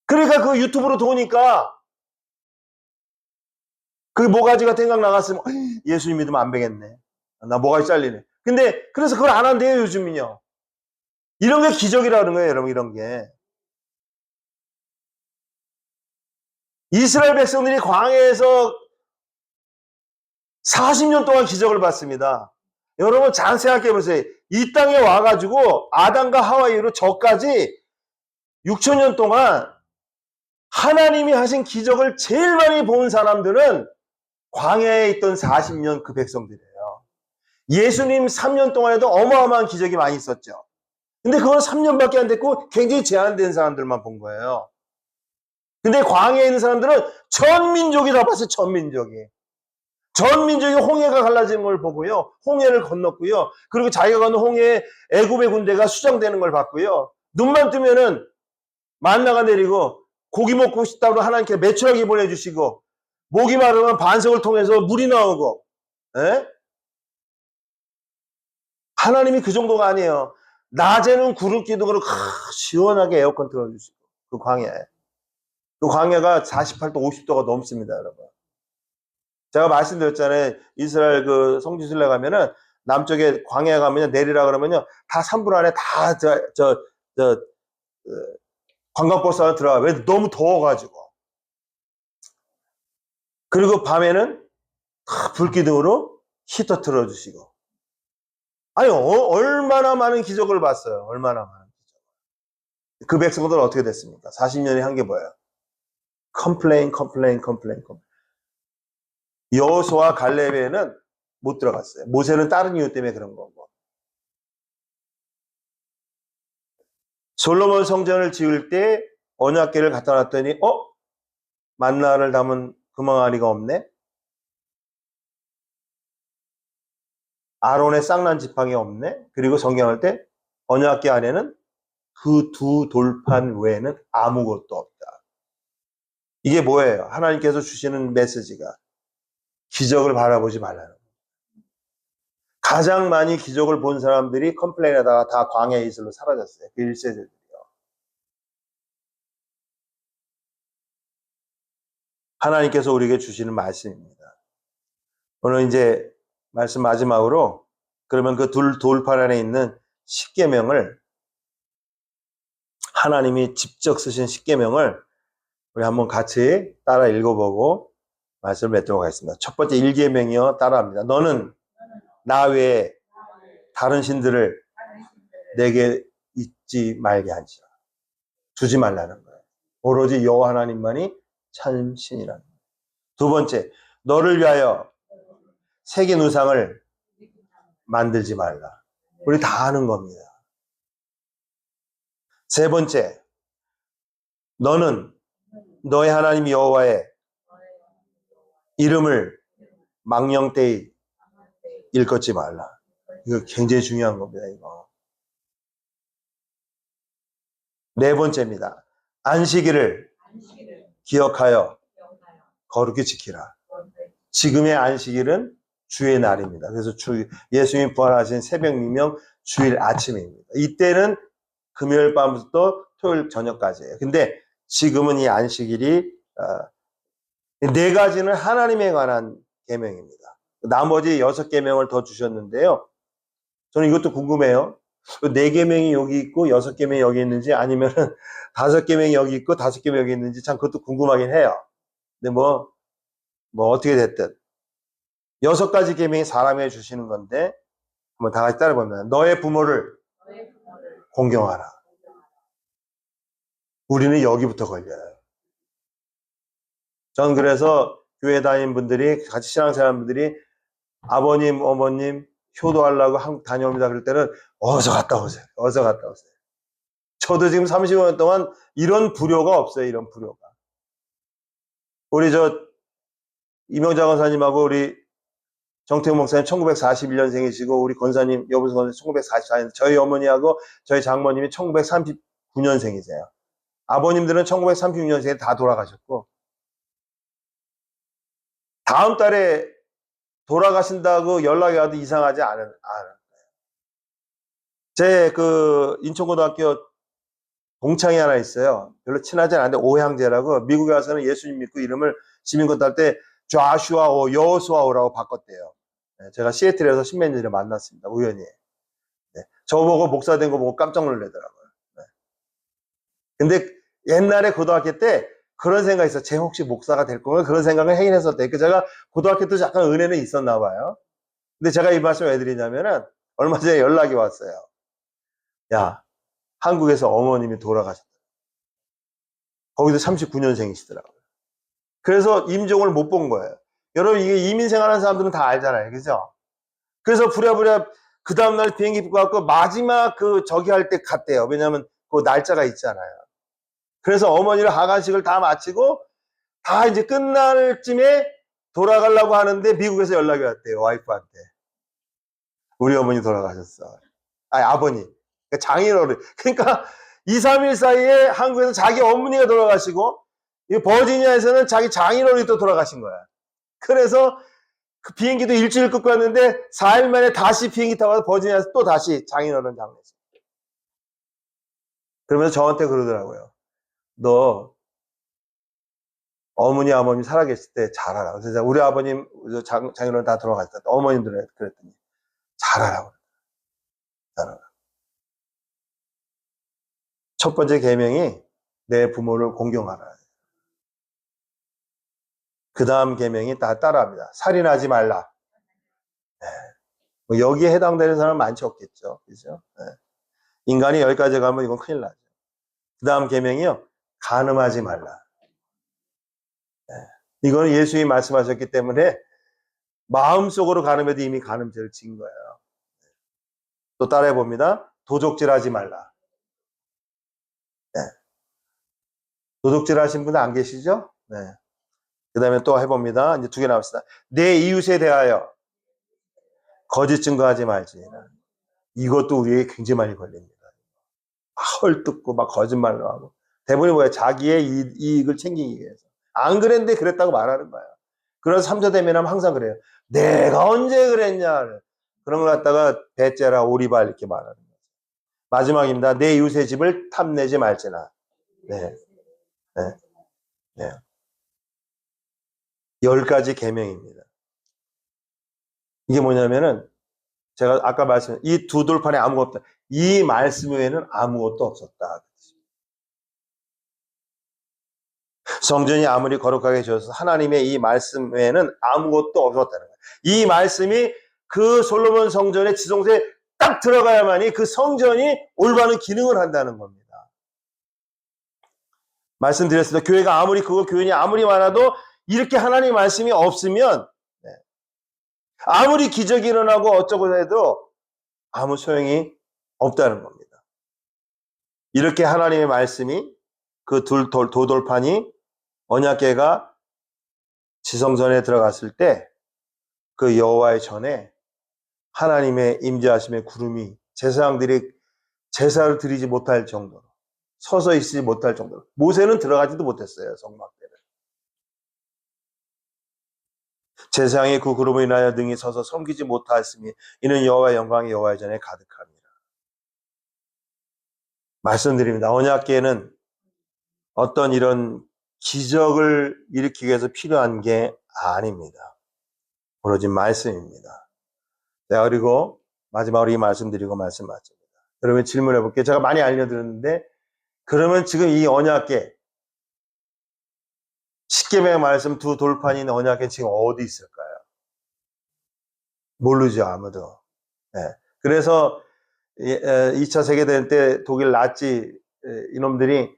그러니까 그 유튜브로 도니까 그 모가지가 땡강 나갔으면 예수님 믿으면 안 되겠네. 나 모가지 잘리네. 근데 그래서 그걸 안 한대요, 요즘은요. 이런 게 기적이라는 거예요, 여러분. 이런 게. 이스라엘 백성들이 광야에서 40년 동안 기적을 봤습니다. 여러분 잘 생각해 보세요. 이 땅에 와가지고 아담과 하와 이후로 저까지 6천년 동안 하나님이 하신 기적을 제일 많이 본 사람들은 광야에 있던 40년 그 백성들이에요. 예수님 3년 동안에도 어마어마한 기적이 많이 있었죠. 근데 그건 3년밖에 안 됐고 굉장히 제한된 사람들만 본 거예요. 근데 광야에 있는 사람들은 전 민족이 다 봤어요. 전 민족이. 전 민족이 홍해가 갈라지는 걸 보고요. 홍해를 건넜고요. 그리고 자기가 가는 홍해에 애굽의 군대가 수정되는 걸 봤고요. 눈만 뜨면은 만나가 내리고 고기 먹고 싶다고 하나님께 메추라기 보내주시고 목이 마르면 반석을 통해서 물이 나오고, 에? 하나님이 그 정도가 아니에요. 낮에는 구름 기둥으로 시원하게 에어컨 틀어주시고 그 광야에. 그 광야가 48도, 50도가 넘습니다, 여러분. 제가 말씀드렸잖아요. 이스라엘 그 성지순례 가면은 남쪽에 광야에 가면요 내리라 그러면요 다 3분 안에 다 관광버스 안에 들어가. 왜? 너무 더워가지고. 그리고 밤에는 다 불기둥으로 히터 틀어주시고. 아니 얼마나 많은 기적을 봤어요. 얼마나 많은 기적. 그 백성들은 어떻게 됐습니까? 40년이 한 게 뭐예요? 컴플레인. 여호수아 갈렙에는 못 들어갔어요. 모세는 다른 이유 때문에 그런 거고. 솔로몬 성전을 지을 때 언약궤를 갖다 놨더니 만나를 담은 금항아리가 없네. 아론의 쌍난 지팡이 없네. 그리고 성경할 때 언약궤 안에는 그 두 돌판 외에는 아무것도 없다. 이게 뭐예요? 하나님께서 주시는 메시지가 기적을 바라보지 말라는 거예요. 가장 많이 기적을 본 사람들이 컴플레인하다가 다 광야의 이슬로 사라졌어요. 그 1세들이요. 하나님께서 우리에게 주시는 말씀입니다. 오늘 이제 말씀 마지막으로 그러면 그 돌판 안에 있는 십계명을 하나님이 직접 쓰신 십계명을 우리 한번 같이 따라 읽어보고 말씀을 맺도록 하겠습니다. 첫 번째 1계명이요 따라합니다. 너는 나 외에 다른 신들을 내게 잊지 말게 하지라. 두지 말라는 거예요. 오로지 여호와 하나님만이 참 신이라는 거예요. 두 번째, 너를 위하여 새긴 우상을 만들지 말라. 우리 다 아는 겁니다. 세 번째, 너는 너의 하나님 여호와의 이름을 망령되이 일컫지 말라. 이거 굉장히 중요한 겁니다, 이거. 네 번째입니다. 안식일을 기억하여 거룩히 지키라. 지금의 안식일은 주의 날입니다. 그래서 예수님이 부활하신 새벽 미명 주일 아침입니다. 이때는 금요일 밤부터 토요일 저녁까지예요. 근데 지금은 이 안식일이 네 가지는 하나님에 관한 계명입니다. 나머지 6계명을 더 주셨는데요. 저는 이것도 궁금해요. 4계명이 여기 있고 6계명이 여기 있는지 아니면은 5계명이 여기 있고 5계명이 여기 있는지 참 그것도 궁금하긴 해요. 근데 뭐 어떻게 됐든 6가지 계명이 사람에게 주시는 건데 한번 다 같이 따라봅니다. 너의 부모를 공경하라. 우리는 여기부터 걸려요. 전 그래서 교회 다니는 분들이 같이 신앙생활 분들이 아버님, 어머님 효도하려고 한국 다녀옵니다. 그럴 때는 어서 갔다 오세요. 어서 갔다 오세요. 저도 지금 30년 동안 이런 불효가 없어요. 이런 불효가. 우리 이명자 권사님하고 우리 정태훈 목사님 1941년생이시고 우리 권사님 여보수 권사님 1944년, 저희 어머니하고 저희 장모님이 1939년생이세요. 아버님들은 1936년생에 다 돌아가셨고 다음 달에 돌아가신다고 연락이 와도 이상하지 않은. 제 인천고등학교 동창이 하나 있어요. 별로 친하지 않은데 오향제라고 미국에 와서는 예수님 믿고 이름을 시민권 딸 때 좌슈아오, 여호수아오라고 바꿨대요. 네, 제가 시애틀에서 십몇 년에 만났습니다. 우연히. 네, 저보고 목사 된 거 보고 깜짝 놀라더라고요. 네. 근데 옛날에 고등학교 때 그런 생각이 있어요. 쟤 혹시 목사가 될 건가? 그런 생각을 하긴 했었대. 제가 고등학교 때 약간 은혜는 있었나 봐요. 근데 제가 이 말씀 왜 드리냐면은 얼마 전에 연락이 왔어요. 야, 한국에서 어머님이 돌아가셨다. 거기도 39년생이시더라고요. 그래서 임종을 못 본 거예요. 여러분 이게 이민 생활하는 사람들은 다 알잖아요. 그죠? 그래서 부랴부랴 그 다음날 비행기 붙고 갖고 마지막 저기 할 때 갔대요. 왜냐면 그 날짜가 있잖아요. 그래서 어머니를 하간식을 다 마치고 다 이제 끝날 쯤에 돌아가려고 하는데 미국에서 연락이 왔대요. 와이프한테. 우리 어머니 돌아가셨어. 아니 아버님. 그러니까 장인어른. 그러니까 2, 3일 사이에 한국에서 자기 어머니가 돌아가시고 이 버지니아에서는 자기 장인어른이 또 돌아가신 거야. 그래서 그 비행기도 일주일 끌고 왔는데 4일 만에 다시 비행기 타고 와서 버지니아에서 또 다시 장인어른 장례식. 그러면서 저한테 그러더라고요. 너 어머니 아버님 살아계실 때 잘하라. 그래서 우리 아버님 장인어른 다 돌아가셨다. 어머님들 그랬더니 잘하라고. 잘하라. 첫 번째 계명이 내 부모를 공경하라. 그 다음 계명이 다 따라합니다. 살인하지 말라. 네. 뭐 여기에 해당되는 사람은 많지 없겠죠. 그죠? 네. 인간이 여기까지 가면 이건 큰일 나죠. 그 다음 계명이요. 간음하지 말라. 네. 이거는 예수님이 말씀하셨기 때문에 마음속으로 간음해도 이미 간음죄를 지은 거예요. 또 따라해 봅니다. 도적질하지 말라. 네. 도적질 하신 분 안 계시죠? 네. 그 다음에 또 해봅니다. 이제 2개 나왔습니다. 내 이웃에 대하여 거짓 증거하지 말지. 이것도 우리에게 굉장히 많이 걸립니다. 헐뜯고 막 거짓말로 하고. 대부분이 뭐예요? 자기의 이익을 챙기기 위해서. 안 그랬는데 그랬다고 말하는 거예요. 그래서 3자 대면하면 항상 그래요. 내가 언제 그랬냐. 그런 걸 갖다가 배째라 오리발 이렇게 말하는 거예요. 마지막입니다. 내 이웃의 집을 탐내지 말지나. 네. 네. 네. 10가지 계명입니다. 이게 뭐냐면은 제가 아까 말씀드린 이 두 돌판에 아무것도 없다. 이 말씀 외에는 아무것도 없었다. 성전이 아무리 거룩하게 지어서 하나님의 이 말씀 외에는 아무것도 없었다는 거예요. 이 말씀이 그 솔로몬 성전의 지성소에 딱 들어가야만이 그 성전이 올바른 기능을 한다는 겁니다. 말씀드렸습니다. 교회가 아무리 크고 교인이 아무리 많아도 이렇게 하나님 말씀이 없으면 아무리 기적이 일어나고 어쩌고 해도 아무 소용이 없다는 겁니다. 이렇게 하나님의 말씀이 그 도돌판이 언약궤가 지성전에 들어갔을 때 그 여호와의 전에 하나님의 임재하심의 구름이 제사장들이 제사를 드리지 못할 정도로 서서 있지 못할 정도로 모세는 들어가지도 못했어요. 성막대를. 제사장의 그 구름으로 인하여 등이 서서 섬기지 못하였으니 이는 여호와의 영광이 여호와의 전에 가득합니다. 말씀드립니다. 언약궤는 어떤 이런 기적을 일으키기 위해서 필요한 게 아닙니다. 오로지 말씀입니다. 자, 그리고 마지막으로 이 말씀드리고 말씀 마칩니다. 여러분 질문해 볼게요. 제가 많이 알려드렸는데 그러면 지금 이 언약궤 십계명의 말씀 두 돌판인 언약궤 지금 어디 있을까요? 모르죠, 아무도. 네. 그래서 2차 세계대전 때 독일 나치 이놈들이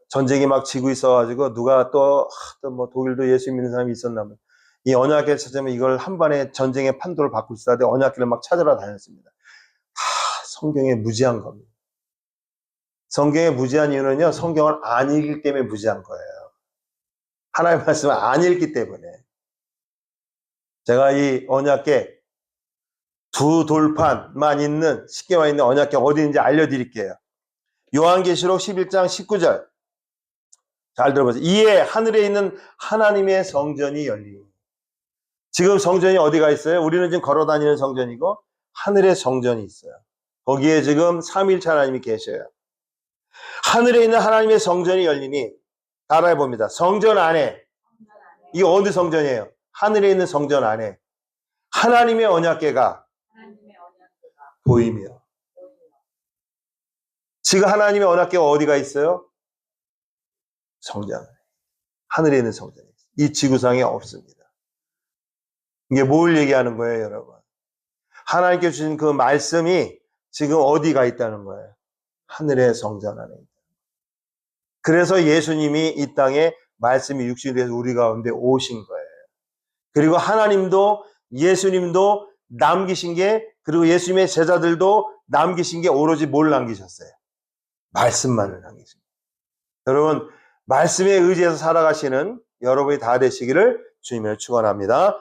전쟁이 막 지고 있어가지고 누가 또 뭐 독일도 예수 믿는 사람이 있었나면 이 언약궤를 찾으면 이걸 한 번에 전쟁의 판도를 바꿀 수 있다는데 언약궤를 막 찾으러 다녔습니다. 성경에 무지한 겁니다. 성경에 무지한 이유는요, 성경을 안 읽기 때문에 무지한 거예요. 하나님의 말씀을 안 읽기 때문에. 제가 이 언약궤 두 돌판만 있는 십계만 있는 언약궤 어디 있는지 알려드릴게요. 요한계시록 11장 19절 잘 들어보세요. 이에 하늘에 있는 하나님의 성전이 열리니. 지금 성전이 어디가 있어요? 우리는 지금 걸어다니는 성전이고 하늘의 성전이 있어요. 거기에 지금 삼위일체 하나님이 계셔요. 하늘에 있는 하나님의 성전이 열리니 따라해 봅니다. 성전 안에, 이게 어느 성전이에요? 하늘에 있는 성전 안에 하나님의 언약궤가 보이며. 지금 하나님의 언약궤가 어디가 있어요? 성전 안에. 하늘에 있는 성전이 있어요. 이 지구상에 없습니다. 이게 뭘 얘기하는 거예요, 여러분? 하나님께 주신 그 말씀이 지금 어디가 있다는 거예요? 하늘의 성전 안에 있다. 그래서 예수님이 이 땅에 말씀이 육신이 돼서 우리 가운데 오신 거예요. 그리고 하나님도 예수님도 남기신 게, 그리고 예수님의 제자들도 남기신 게 오로지 뭘 남기셨어요? 말씀만을 남기십니다. 여러분, 말씀에 의지해서 살아가시는 여러분이 다 되시기를 주님을 축원합니다.